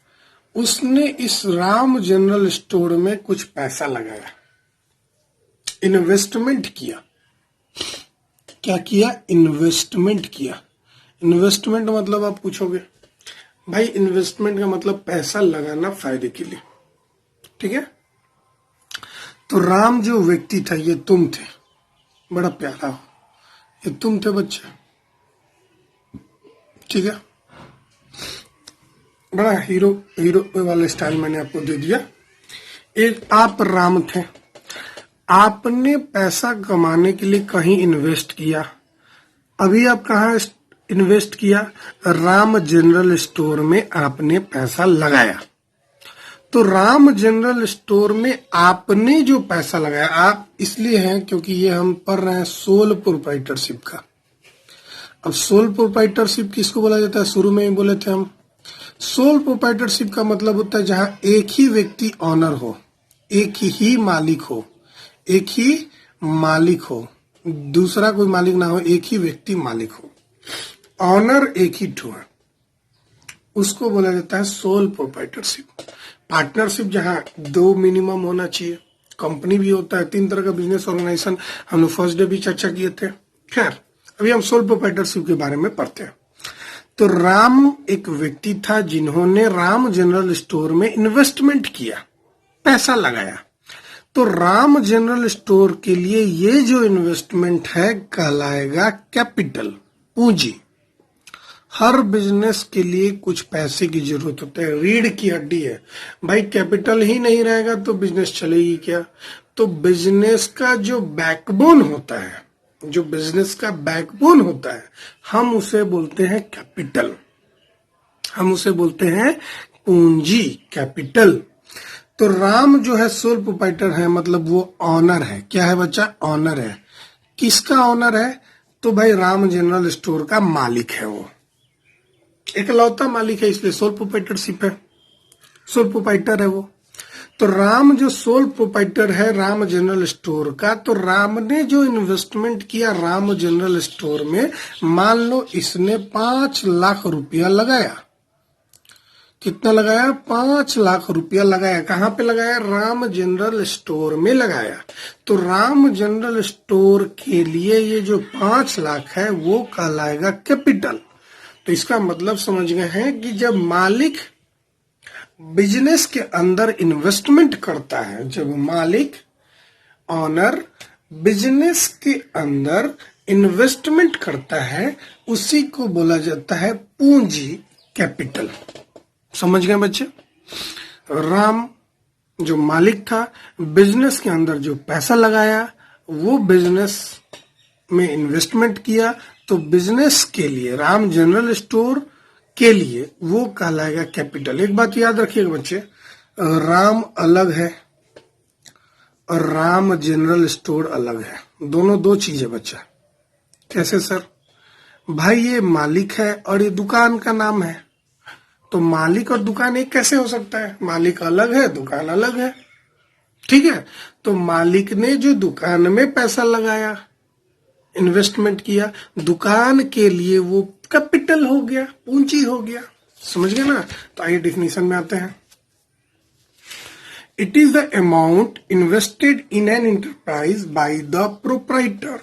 उसने इस राम जनरल स्टोर में कुछ पैसा लगाया, इन्वेस्टमेंट किया। क्या किया? इन्वेस्टमेंट किया। इन्वेस्टमेंट मतलब आप पूछोगे भाई, इन्वेस्टमेंट का मतलब पैसा लगाना फायदे के लिए, ठीक है। तो राम जो व्यक्ति था, ये तुम थे, बड़ा प्यारा हो, ये तुम थे बच्चे, ठीक है। बड़ा हीरो वाले स्टाइल मैंने आपको दे दिया। एक आप राम थे, आपने पैसा कमाने के लिए कहीं इन्वेस्ट किया। अभी आप कहाँ इन्वेस्ट किया? राम जनरल स्टोर में आपने पैसा लगाया। तो राम जनरल स्टोर में आपने जो पैसा लगाया, आप इसलिए हैं क्योंकि ये हम पढ़ रहे हैं सोल प्रोप्राइटरशिप का। अब सोल प्रोप्राइटरशिप किसको बोला जाता है? शुरू में ही बोले थे हम, सोल प्रोप्राइटरशिप का मतलब होता है जहां एक ही व्यक्ति ऑनर हो, एक ही मालिक हो, एक ही मालिक हो, दूसरा कोई मालिक ना हो, एक ही व्यक्ति मालिक हो, ऑनर एक ही ठो है, उसको बोला जाता है सोल प्रोप्राइटरशिप। पार्टनरशिप जहां दो मिनिमम होना चाहिए, कंपनी भी होता है, 3 तरह का बिजनेस ऑर्गेनाइजेशन हम लोग फर्स्ट डे भी चर्चा किए थे। खैर, अभी हम सोल प्रोप्राइटरशिप के बारे में पढ़ते हैं। तो राम एक व्यक्ति था जिन्होंने राम जनरल स्टोर में इन्वेस्टमेंट किया, पैसा लगाया। तो राम जनरल स्टोर के लिए ये जो इन्वेस्टमेंट है कहलाएगा कैपिटल, पूंजी। हर बिजनेस के लिए कुछ पैसे की जरूरत होता है, रीढ़ की हड्डी है भाई। कैपिटल ही नहीं रहेगा तो बिजनेस चलेगी क्या? तो बिजनेस का जो बैकबोन होता है, जो बिजनेस का बैकबोन होता है, हम उसे बोलते हैं कैपिटल, हम उसे बोलते हैं पूंजी, कैपिटल। तो राम जो है सोल प्रोप्राइटर है, मतलब वो ऑनर है। क्या है बच्चा? ऑनर है। किसका ऑनर है? तो भाई राम जनरल स्टोर का मालिक है, वो इकलौता मालिक है, इसलिए सोल प्रोप्राइटरशिप है, सोल प्रोप्राइटर है वो। तो राम जो सोल प्रोप्राइटर है राम जनरल स्टोर का, तो राम ने जो इन्वेस्टमेंट किया राम जनरल स्टोर में, मान लो इसने 5 लाख रुपया लगाया। कितना लगाया? 5 लाख रुपया लगाया। कहाँ पे लगाया? राम जनरल स्टोर में लगाया। तो राम जनरल स्टोर के लिए ये जो 5 लाख है वो कहलाएगा कैपिटल। तो इसका मतलब समझ गए हैं कि जब मालिक बिजनेस के अंदर इन्वेस्टमेंट करता है, जब मालिक ऑनर बिजनेस के अंदर इन्वेस्टमेंट करता है, उसी को बोला जाता है पूंजी, कैपिटल। समझ गए बच्चे? राम जो मालिक था, बिजनेस के अंदर जो पैसा लगाया, वो बिजनेस में इन्वेस्टमेंट किया, तो बिजनेस के लिए, राम जनरल स्टोर के लिए वो कहलाएगा कैपिटल। एक बात याद रखिएगा बच्चे, राम अलग है और राम जनरल स्टोर अलग है। दोनों दो चीज है बच्चा। कैसे सर? भाई ये मालिक है और ये दुकान का नाम है, तो मालिक और दुकान एक कैसे हो सकता है? मालिक अलग है, दुकान अलग है। ठीक है, तो मालिक ने जो दुकान में पैसा लगाया, इन्वेस्टमेंट किया, दुकान के लिए वो कैपिटल हो गया, पूंजी हो गया। समझ गए ना? तो आइए डिफिनीशन में आते हैं। It is the amount invested in an enterprise bye the proprietor,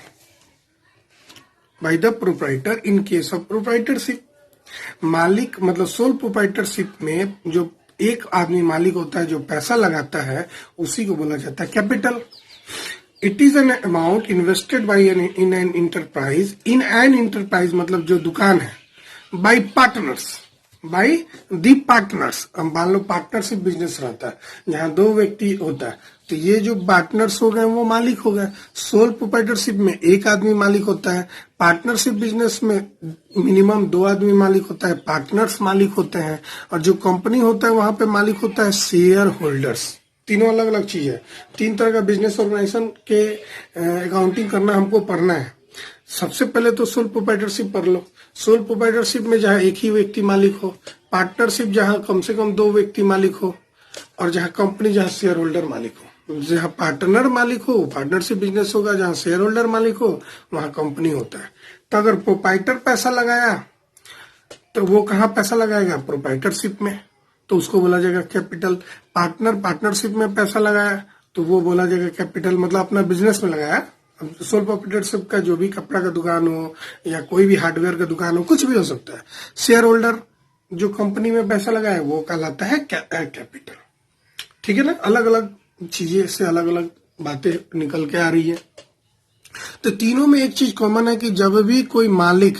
in case of proprietorship. मालिक मतलब सोल प्रोप्राइटरशिप में जो एक आदमी मालिक होता है, जो पैसा लगाता है, उसी को बोला जाता है capital. It is an amount invested bye in an enterprise, in an enterprise मतलब जो दुकान है, bye partners, by the partners. अब मान लो पार्टनरशिप बिजनेस रहता है जहां 2 व्यक्ति होता है, तो ये जो पार्टनर्स हो गए वो मालिक हो गए। सोल प्रोप्राइटरशिप में एक आदमी मालिक होता है, पार्टनरशिप बिजनेस में मिनिमम 2 आदमी मालिक होता है, पार्टनर्स मालिक होते हैं, और जो कंपनी होता है वहां पे मालिक होता है शेयर होल्डर्स। तीनों अलग अलग चीज है। 3 तरह का बिजनेस ऑर्गेनाइजेशन के अकाउंटिंग करना हमको पढ़ना है। सबसे पहले तो सोल प्रोप्राइटरशिप पढ़ लो। सोल प्रोप्राइटरशिप में जहां एक ही व्यक्ति मालिक हो, पार्टनरशिप जहां कम से कम 2 व्यक्ति मालिक हो, और जहां कंपनी जहां शेयर होल्डर मालिक हो। जहां पार्टनर मालिक हो पार्टनरशिप बिजनेस होगा, जहां शेयर होल्डर मालिक हो वहां कंपनी होता है। तो अगर प्रोप्राइटर पैसा लगाया तो वो कहाँ पैसा लगाएगा? प्रोप्राइटरशिप में, तो उसको बोला जाएगा कैपिटल। पार्टनर पार्टनरशिप में पैसा लगाया तो वो बोला जाएगा कैपिटल, मतलब अपना बिजनेस में लगाया। सोल प्रोप्राइटरशिप का जो भी कपड़ा का दुकान हो या कोई भी हार्डवेयर का दुकान हो, कुछ भी हो सकता है। शेयर होल्डर जो कंपनी में पैसा लगाया वो कहलाता है कैपिटल। ठीक है ना? अलग अलग चीजें से अलग अलग बातें निकल के आ रही है। तो तीनों में एक चीज कॉमन है कि जब भी कोई मालिक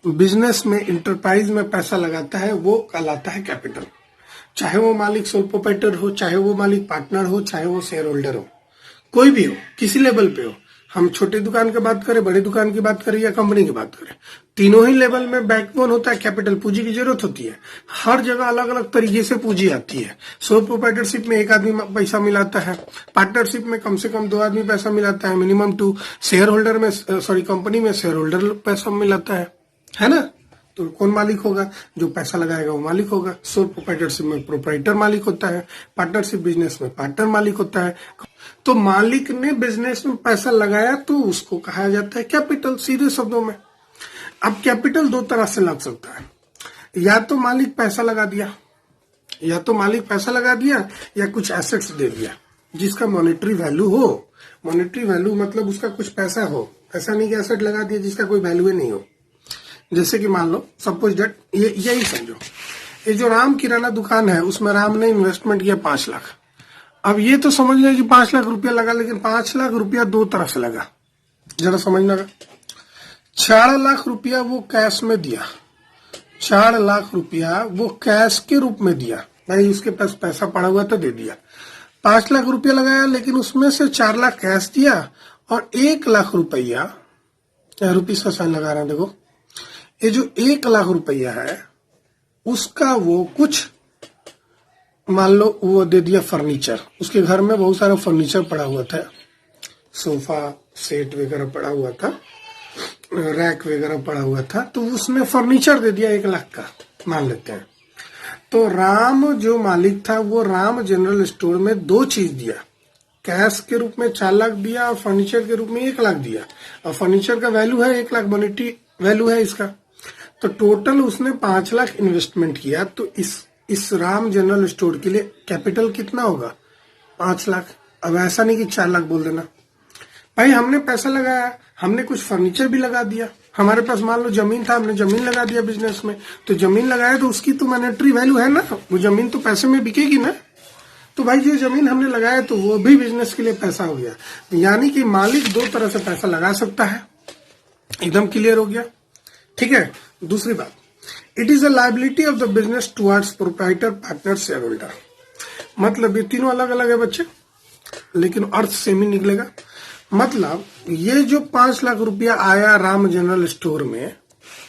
बिजनेस में, इंटरप्राइज में पैसा लगाता है वो कहलाता है कैपिटल। चाहे वो मालिक सोल प्रोप्राइटर हो, चाहे वो मालिक पार्टनर हो, चाहे वो शेयर होल्डर हो, कोई भी हो, किसी लेवल पे हो। हम छोटे दुकान की बात करें, बड़े दुकान की बात करें या कंपनी की बात करें, तीनों ही लेवल में बैकबोन होता है कैपिटल। पूंजी की जरूरत होती है। हर जगह अलग अलग तरीके से पूंजी आती है। सोल प्रोप्राइटरशिप में एक आदमी पैसा मिलाता है, पार्टनरशिप में कम से कम 2 आदमी पैसा मिलाता है, मिनिमम 2। शेयर होल्डर में कंपनी में शेयर होल्डर पैसा मिलाता है ना? तो कौन मालिक होगा? जो पैसा लगाएगा वो मालिक होगा। सोल प्रोप्राइटरशिप में प्रोप्राइटर मालिक होता है, पार्टनरशिप बिजनेस में पार्टनर मालिक होता है। तो मालिक ने बिजनेस में पैसा लगाया तो उसको कहा जाता है कैपिटल, सीधे शब्दों में। अब कैपिटल 2 तरह से लग सकता है। या तो मालिक पैसा लगा दिया, या कुछ एसेट्स दे दिया जिसका मॉनेटरी वैल्यू हो। मॉनेटरी वैल्यू मतलब उसका कुछ पैसा हो, ऐसा नहीं कि एसेट लगा दिया जिसका कोई वैल्यू ही नहीं हो। जैसे कि मान लो सपोज डेट, यही समझो, ये जो राम किराना दुकान है उसमें राम ने इन्वेस्टमेंट किया 5 लाख। अब ये तो समझ गए कि 5 लाख रुपया लगा, लेकिन 5 लाख रुपया 2 तरह से लगा, जरा समझना। 4 लाख रुपया वो कैश में दिया, 4 लाख रुपया वो कैश के रूप में दिया, भाई उसके पास पैसा पड़ा हुआ तो दे दिया। 5 लाख रुपया लगाया, लेकिन उसमें से 4 लाख कैश दिया और 1 लाख रुपया, रुपीस का साइन लगा रहे हैं देखो, ये जो 1 लाख रुपया है उसका वो कुछ मान लो वो दे दिया फर्नीचर। उसके घर में बहुत सारा फर्नीचर पड़ा हुआ था, सोफा सेट वगैरह पड़ा हुआ था, रैक वगैरह पड़ा हुआ था, तो उसने फर्नीचर दे दिया 1 लाख का, मान लेते हैं। तो राम जो मालिक था वो राम जनरल स्टोर में दो चीज दिया, कैश के रूप में 4 लाख दिया और फर्नीचर के रूप में 1 लाख दिया। और फर्नीचर का वैल्यू है 1 लाख, मॉनेटरी वैल्यू है इसका। तो टोटल उसने 5 लाख इन्वेस्टमेंट किया। तो इस राम जनरल स्टोर के लिए कैपिटल कितना होगा? 5 लाख। अब ऐसा नहीं कि 4 लाख बोल देना। भाई हमने पैसा लगाया, हमने कुछ फर्नीचर भी लगा दिया, हमारे पास मान लो जमीन था, हमने जमीन लगा दिया बिजनेस में। तो जमीन लगाया तो उसकी तो मॉनेटरी वैल्यू है ना, वो जमीन तो पैसे में बिकेगी ना। तो भाई जो जमीन हमने लगाया तो वो भी बिजनेस के लिए पैसा हो गया। यानी कि मालिक दो तरह से पैसा लगा सकता है। एकदम क्लियर हो गया? ठीक है। दूसरी बात, it is a liability of the business towards proprietor, partner, share holder. मतलब ये तीनों अलग अलग है बच्चे, लेकिन अर्थ सेम ही निकलेगा। मतलब ये जो 5 लाख रुपया आया राम जनरल स्टोर में,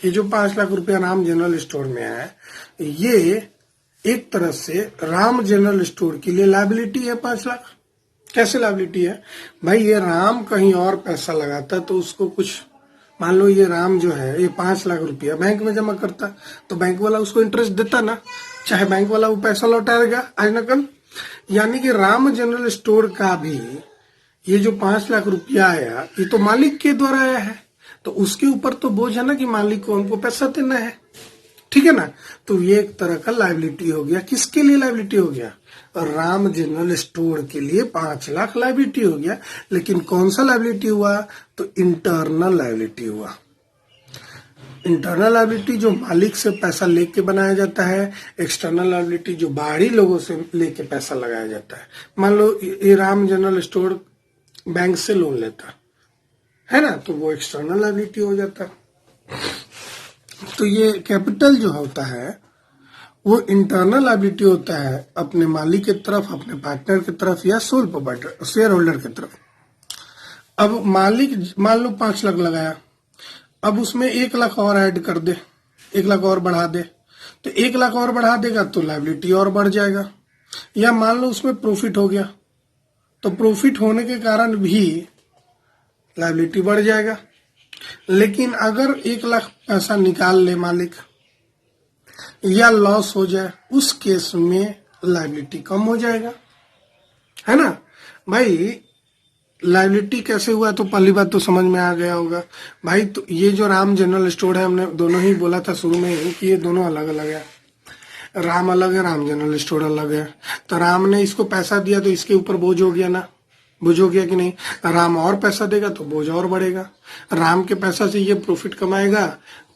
ये जो 5 लाख रुपया राम जनरल स्टोर में है, ये एक तरह से राम जनरल स्टोर के लिए लायबिलिटी है 5 लाख। कैसे लायबिलिटी है? भाई ये राम कहीं और पैसा लगाता तो उसको कुछ, मान लो ये राम जो है ये 5 लाख रुपया बैंक में जमा करता तो बैंक वाला उसको इंटरेस्ट देता ना, चाहे बैंक वाला वो पैसा लौटाएगा आज न कल। यानी कि राम जनरल स्टोर का भी ये जो 5 लाख रुपया आया ये तो मालिक के द्वारा आया है, तो उसके ऊपर तो बोझ है ना कि मालिक को हमको पैसा देना है। ठीक है ना? तो ये एक तरह का लायबिलिटी हो गया। किसके लिए लायबिलिटी हो गया? राम जनरल स्टोर के लिए 5 लाख लायबिलिटी हो गया। लेकिन कौन सा लायबिलिटी हुआ? तो इंटरनल लायबिलिटी हुआ। इंटरनल लायबिलिटी जो मालिक से पैसा लेके बनाया जाता है, एक्सटर्नल लायबिलिटी जो बाहरी लोगों से लेके पैसा लगाया जाता है। मान लो ये राम जनरल स्टोर बैंक से लोन लेता है ना, तो वो एक्सटर्नल लायबिलिटी हो जाता है। तो ये कैपिटल जो होता है वो इंटरनल लायबिलिटी होता है अपने मालिक की तरफ, अपने पार्टनर की तरफ या सोल प्रोप्राइटर, शेयर होल्डर की तरफ। अब मालिक मान लो 5 लाख लगाया, अब उसमें 1 लाख और ऐड कर दे, 1 लाख और बढ़ा दे, तो 1 लाख और बढ़ा देगा तो लायबिलिटी और बढ़ जाएगा। या मान लो उसमें प्रॉफिट हो गया, तो प्रॉफिट होने के कारण भी लायबिलिटी बढ़ जाएगा। लेकिन अगर 1 लाख पैसा निकाल ले मालिक या लॉस हो जाए, उस केस में लायबिलिटी कम हो जाएगा, है ना भाई। लायबिलिटी कैसे हुआ तो पहली बात तो समझ में आ गया होगा भाई। तो ये जो राम जनरल स्टोर है, हमने दोनों ही बोला था शुरू में ही कि ये दोनों अलग अलग है। राम अलग है, राम जनरल स्टोर अलग है। तो राम ने इसको पैसा दिया तो इसके ऊपर बोझ हो गया ना, बोझ हो गया कि नहीं? राम और पैसा देगा तो बोझ और बढ़ेगा। राम के पैसा से ये प्रॉफिट कमाएगा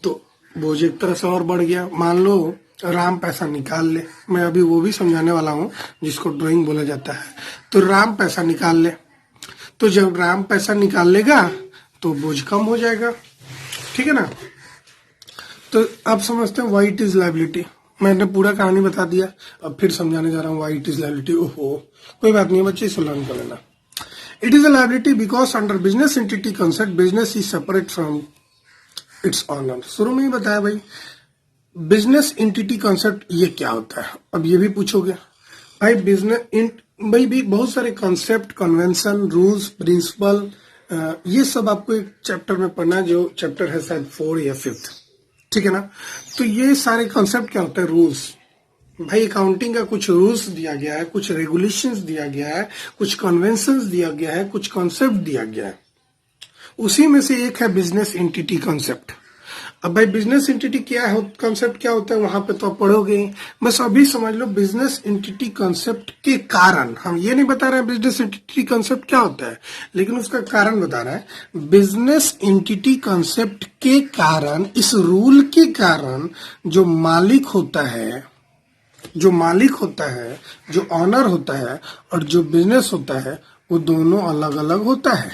तो बोझ एक तरह से और बढ़ गया। मान लो राम पैसा निकाल ले, मैं अभी वो भी समझाने वाला हूँ जिसको ड्राइंग बोला जाता है। तो राम पैसा निकाल ले, तो जब राम पैसा निकाल लेगा तो बोझ कम हो जाएगा। ठीक है ना? तो अब समझते हैं व्हाई इट इज लायबिलिटी। मैंने पूरा कहानी बता दिया, अब फिर समझाने जा रहा हूँ व्हाई इट इज लायबिलिटी। ओहो कोई बात नहीं बच्चे, इसे लर्न कर लेना। It is a liability because under business entity concept business is separate from its owner. शुरू में ही बताया भाई बिजनेस एंटिटी कंसेप्ट ये क्या होता है। अब ये भी पूछोगे भाई बिजनेस भाई भी बहुत सारे कॉन्सेप्ट, कन्वेंशन, रूल्स, प्रिंसिपल, ये सब आपको एक चैप्टर में पढ़ना है, जो चैप्टर है शायद 4 या 5। ठीक है ना? तो ये सारे कॉन्सेप्ट क्या होता है? रूल्स। भाई अकाउंटिंग का कुछ रूल्स दिया गया है, कुछ रेगुलेशंस दिया गया है, कुछ कन्वेंशंस दिया गया है, कुछ कॉन्सेप्ट दिया गया है। उसी में से एक है बिजनेस एंटिटी कॉन्सेप्ट। अब भाई बिजनेस एंटिटी क्या है, कॉन्सेप्ट क्या होता है, वहां पे तो आप पढ़ोगे। बस अभी समझ लो बिजनेस एंटिटी कॉन्सेप्ट के कारण, हम ये नहीं बता रहे हैं बिजनेस एंटिटी कॉन्सेप्ट क्या होता है, लेकिन उसका कारण बता रहा है। बिजनेस एंटिटी कॉन्सेप्ट के कारण, इस रूल के कारण जो मालिक होता है, जो ऑनर होता है और जो बिजनेस होता है, वो दोनों अलग अलग होता है।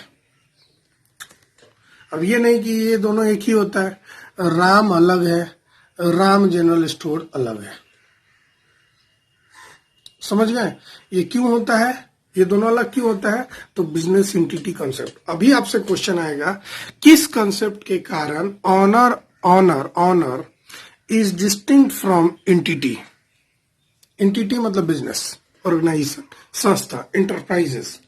अब ये नहीं कि ये दोनों एक ही होता है। राम अलग है, राम जनरल स्टोर अलग है। समझ गए? ये क्यों होता है, ये दोनों अलग क्यों होता है? तो बिजनेस एंटिटी कॉन्सेप्ट। अभी आपसे क्वेश्चन आएगा किस कॉन्सेप्ट के कारण owner is distinct from entity. Entity मतलब बिजनेस, ऑर्गेनाइजेशन, संस्था, इंटरप्राइजेस।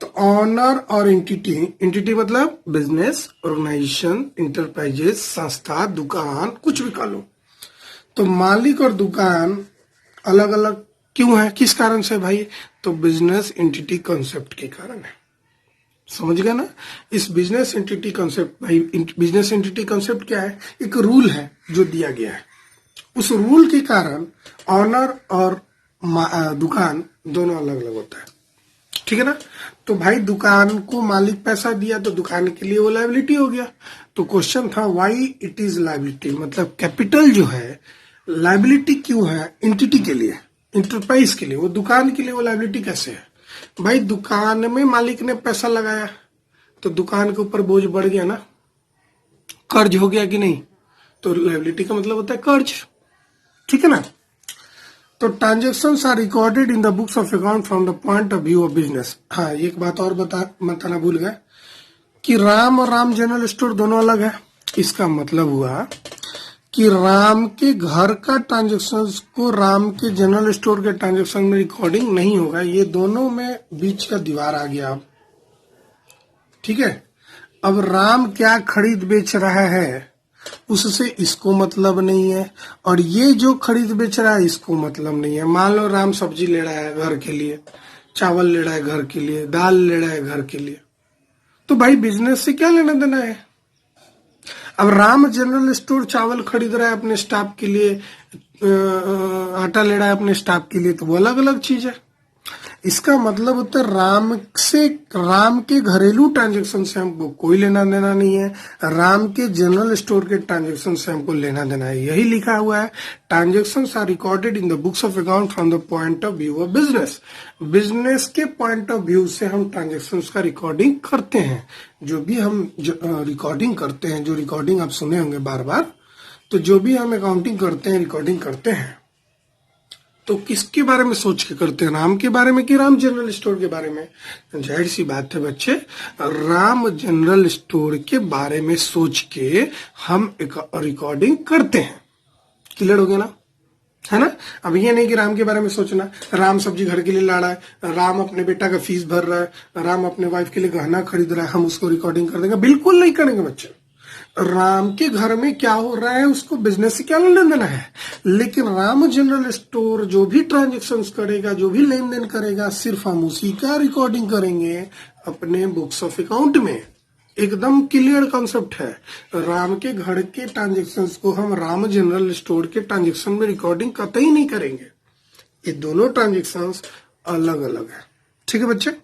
तो ऑनर और एंटिटी मतलब बिजनेस, ऑर्गेनाइजेशन, इंटरप्राइजेस, संस्था, दुकान, कुछ भी कह लो। तो मालिक और दुकान अलग अलग क्यों है, किस कारण से भाई? तो बिजनेस एंटिटी कॉन्सेप्ट के कारण है। समझ गए ना? इस बिजनेस एंटिटी कॉन्सेप्ट, भाई बिजनेस एंटिटी कॉन्सेप्ट क्या है? एक रूल है जो दिया गया है। उस रूल के कारण ऑनर और दुकान दोनों अलग अलग होता है। ठीक है ना? तो भाई दुकान को मालिक पैसा दिया तो दुकान के लिए वो लायबिलिटी हो गया। तो क्वेश्चन था व्हाई इट इज लायबिलिटी, मतलब कैपिटल जो है लायबिलिटी क्यों है एंटिटी के लिए, इंटरप्राइज के लिए, वो दुकान के लिए वो लायबिलिटी कैसे है? भाई दुकान में मालिक ने पैसा लगाया तो दुकान के ऊपर बोझ बढ़ गया ना, कर्ज हो गया कि नहीं? तो लायबिलिटी का मतलब होता है कर्ज। ठीक है ना? तो transactions are recorded in the books of account from the point of view of business. हाँ, एक बात और बताना भूल गया कि राम और राम जनरल स्टोर दोनों अलग है। इसका मतलब हुआ कि राम के घर का ट्रांजेक्शन को राम के जनरल स्टोर के ट्रांजेक्शन में रिकॉर्डिंग नहीं होगा। ये दोनों में बीच का दीवार आ गया अब। ठीक है? अब राम क्या खरीद बेच रहा है उससे इसको मतलब नहीं है, और ये जो खरीद बेच रहा है इसको मतलब नहीं है। मान लो राम सब्जी ले रहा है घर के लिए, चावल ले रहा है घर के लिए, दाल ले रहा है घर के लिए, तो भाई बिजनेस से क्या लेना देना है? अब राम जनरल स्टोर चावल खरीद रहा है अपने स्टाफ के लिए, आटा ले रहा है अपने स्टाफ के लिए, तो वो अलग अलग चीज है। इसका मतलब होता है राम के घरेलू ट्रांजैक्शन से हमको कोई लेना देना नहीं है, राम के जनरल स्टोर के ट्रांजैक्शन से हमको लेना देना है। यही लिखा हुआ है, transactions are recorded in the books of account from the point of view of business. Business के पॉइंट ऑफ व्यू से हम ट्रांजैक्शंस का रिकॉर्डिंग करते हैं। जो भी हम रिकॉर्डिंग करते हैं, जो रिकॉर्डिंग आप सुने होंगे बार बार, तो जो भी हम अकाउंटिंग करते हैं, रिकॉर्डिंग करते हैं, तो किसके बारे में सोच के करते हैं? राम के बारे में कि राम जनरल स्टोर के बारे में? जाहिर सी बात है बच्चे, राम जनरल स्टोर के बारे में सोच के हम रिकॉर्डिंग करते हैं। क्लियर हो गया ना? है ना? अब ये नहीं कि राम के बारे में सोचना, राम सब्जी घर के लिए ला रहा है, राम अपने बेटा का फीस भर रहा है, राम अपने वाइफ के लिए गहना खरीद रहा है, हम उसको रिकॉर्डिंग कर देंगे। बिल्कुल नहीं करेंगे बच्चे। राम के घर में क्या हो रहा है उसको बिजनेस से क्या लेना देना है, लेकिन राम जनरल स्टोर जो भी ट्रांजैक्शंस करेगा, जो भी लेन देन करेगा, सिर्फ हम उसी का रिकॉर्डिंग करेंगे अपने बुक्स ऑफ अकाउंट में। एकदम क्लियर कॉन्सेप्ट है। राम के घर के ट्रांजैक्शंस को हम राम जनरल स्टोर के ट्रांजैक्शन में रिकॉर्डिंग कतई नहीं करेंगे। ये दोनों ट्रांजैक्शंस अलग अलग है। ठीक है बच्चे?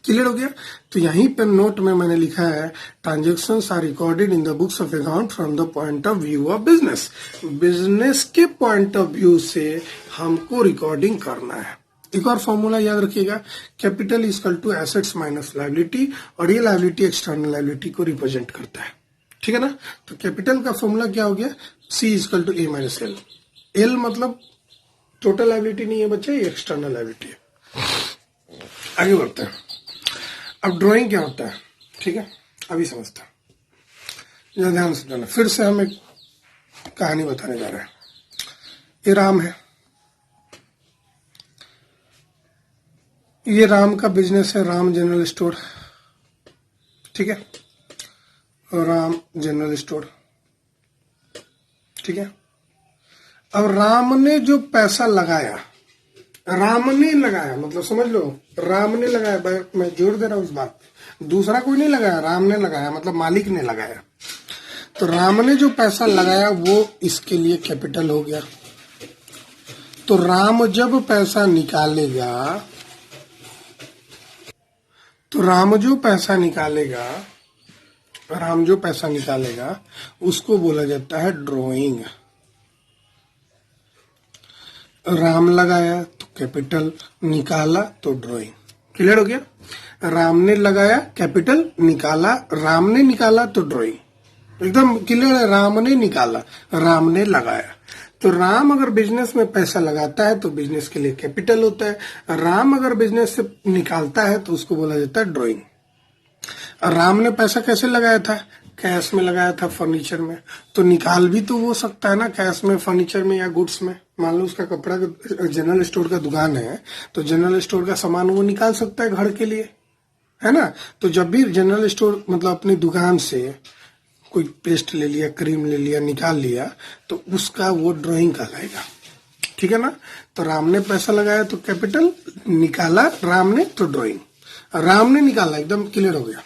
क्लियर हो गया? तो यहीं पर नोट में मैंने लिखा है, transactions are recorded in the books of account from the point of view of business. Business के पॉइंट ऑफ व्यू से हमको रिकॉर्डिंग करना है। एक और फॉर्मूला याद रखिएगा, capital is equal to assets minus liability, और ये लायबिलिटी एक्सटर्नल लायबिलिटी को रिप्रेजेंट करता है। ठीक है ना? तो कैपिटल का फॉर्मूला क्या हो गया? C is equal to A minus L. L मतलब टोटल लायबिलिटी नहीं है बच्चे, ये एक्सटर्नल लायबिलिटी है। आगे बढ़ते हैं। अब ड्राइंग क्या होता है? ठीक है, अभी समझता हूं, ध्यान से समझना। फिर से हम एक कहानी बताने जा रहे हैं। ये राम है, ये राम का बिजनेस है, राम जनरल स्टोर। ठीक है, राम जनरल स्टोर। ठीक है, अब राम ने जो पैसा लगाया, राम ने लगाया मतलब समझ लो, राम ने लगाया, मैं जोर दे रहा हूं इस बात पे, दूसरा कोई नहीं लगाया, राम ने लगाया, मतलब मालिक ने लगाया। तो राम ने जो पैसा लगाया वो इसके लिए कैपिटल हो गया। तो राम जब पैसा निकालेगा, तो राम जो पैसा निकालेगा उसको बोला जाता है ड्रॉइंग। राम लगाया तो कैपिटल, निकाला तो ड्रॉइंग। क्लियर हो गया? राम ने लगाया कैपिटल, निकाला, राम ने निकाला तो ड्रॉइंग। एकदम क्लियर है। राम ने निकाला, राम ने लगाया। तो राम अगर बिजनेस में पैसा लगाता है तो बिजनेस के लिए कैपिटल होता है। राम अगर बिजनेस से निकालता है तो उसको बोला जाता है ड्रॉइंग। राम ने पैसा कैसे लगाया था? कैश में लगाया था, फर्नीचर में। तो निकाल भी तो हो सकता है ना, कैश में, फर्नीचर में या गुड्स में। मान लो उसका कपड़ा का जनरल स्टोर का दुकान है, तो जनरल स्टोर का सामान वो निकाल सकता है घर के लिए, है ना? तो जब भी जनरल स्टोर मतलब अपनी दुकान से कोई पेस्ट ले लिया, क्रीम ले लिया, निकाल लिया, तो उसका वो ड्राइंग कहलाएगा। ठीक है ना। तो राम ने पैसा लगाया तो कैपिटल, निकाला राम ने तो ड्राइंग, राम ने निकाला, एकदम क्लियर हो गया।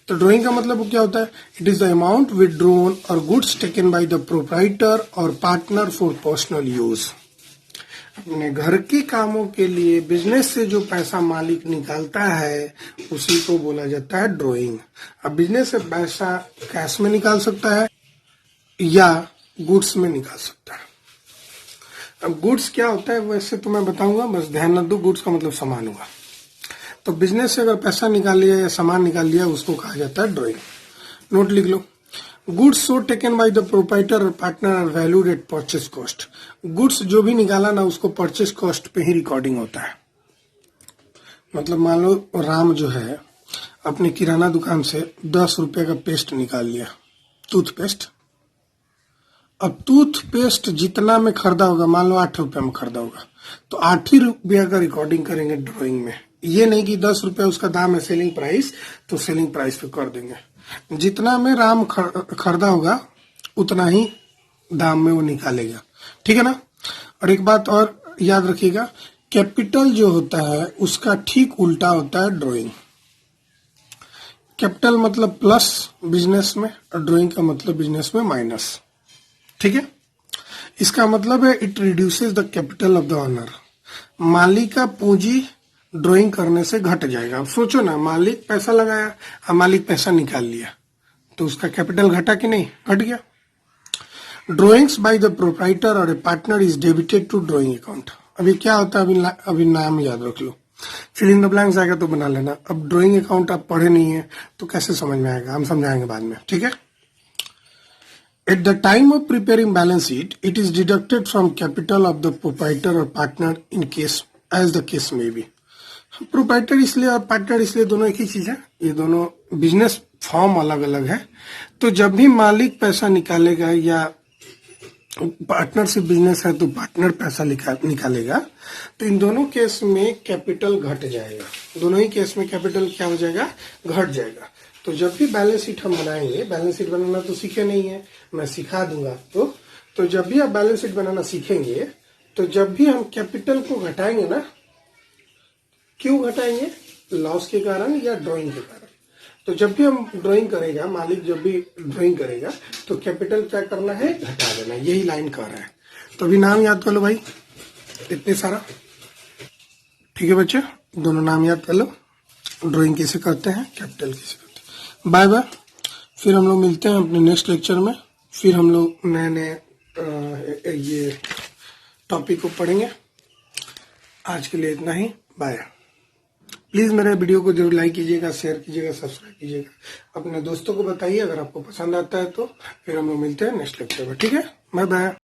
तो ड्राइंग का मतलब क्या होता है? It is the amount withdrawn और goods taken by the proprietor और पार्टनर फॉर पर्सनल यूज। अपने घर के कामों के लिए बिजनेस से जो पैसा मालिक निकालता है उसी को बोला जाता है ड्राइंग। अब बिजनेस से पैसा कैश में निकाल सकता है या गुड्स में निकाल सकता है। अब गुड्स क्या होता है वैसे तो मैं बताऊंगा, बस ध्यान रख दो, गुड्स का मतलब सामान हुआ। तो बिजनेस से अगर पैसा निकाल लिया या सामान निकाल लिया उसको कहा जाता है ड्राइंग। नोट लिख लो। Goods so taken by the proprietor और partner are valued at purchase cost. Goods जो भी निकाला ना उसको परचेस कॉस्ट पे ही रिकॉर्डिंग होता है। मतलब मान लो राम जो है अपनी किराना दुकान से 10 रुपए का पेस्ट निकाल लिया, टूथपेस्ट। अब टूथपेस्ट जितना में खरीदा होगा, मान लो 8 रुपए में खरीदा होगा, तो 8 ही रुपया का रिकॉर्डिंग करेंगे ड्राइंग में। ये नहीं कि 10 रुपया उसका दाम है सेलिंग प्राइस, तो सेलिंग प्राइस पे कर देंगे। जितना में राम खरीदा होगा उतना ही दाम में वो निकालेगा, ठीक है ना। और एक बात और याद रखिएगा, कैपिटल जो होता है उसका ठीक उल्टा होता है ड्राइंग। कैपिटल मतलब प्लस बिजनेस में, और ड्राइंग का मतलब बिजनेस में माइनस, ठीक है। इसका मतलब है it reduces the capital of the owner. मालिक का पूंजी ड्राइंग करने से घट जाएगा। अब सोचो ना, मालिक पैसा लगाया और मालिक पैसा निकाल लिया तो उसका कैपिटल घटा कि नहीं? घट गया। ड्राइंग्स बाय द प्रोप्राइटर और a partner is debited to drawing account. अभी क्या होता है, अभी नाम याद रख लो, फिल इन द ब्लैंक्स आएगा तो बना लेना। अब ड्राइंग अकाउंट आप पढ़े नहीं है तो कैसे समझ में आएगा, हम समझाएंगे बाद में, ठीक है। At the time of preparing balance sheet, it is deducted from capital of the proprietor or partner in case as the case may be. Proprietor इसलिए और पार्टनर इसलिए दोनों एक ही चीज है, ये दोनों बिजनेस फॉर्म अलग अलग है। तो जब भी मालिक पैसा निकालेगा या पार्टनरशिप बिजनेस है तो पार्टनर पैसा निकालेगा, तो इन दोनों केस में कैपिटल घट जाएगा। दोनों ही केस में कैपिटल क्या हो जाएगा? घट जाएगा। तो जब भी बैलेंस शीट हम बनाएंगे, बैलेंस शीट बनाना तो सीखे नहीं है, मैं सिखा दूंगा आपको। तो जब भी आप बैलेंस शीट बनाना सीखेंगे तो जब भी हम कैपिटल को घटाएंगे ना, क्यों घटाएंगे? लॉस के कारण या ड्राइंग के कारण। तो जब भी हम ड्राइंग करेगा, मालिक जब भी ड्राइंग करेगा तो कैपिटल क्या करना है? घटा देना। यही लाइन कह रहा है। तो अभी नाम याद कर लो भाई, इतने सारा, ठीक है बच्चे, दोनों नाम याद कर लो। ड्राइंग कैसे करते हैं, कैपिटल कैसे करते हैं। बाय बाय, फिर हम लोग मिलते हैं अपने नेक्स्ट लेक्चर में। फिर हम लोग नए नए ये टॉपिक को पढ़ेंगे। आज के लिए इतना ही, बाय। प्लीज मेरे वीडियो को जरूर लाइक कीजिएगा, शेयर कीजिएगा, सब्सक्राइब कीजिएगा, अपने दोस्तों को बताइए अगर आपको पसंद आता है तो। फिर हम लोग मिलते हैं नेक्स्ट लेक्चर में, ठीक है। Bye bye.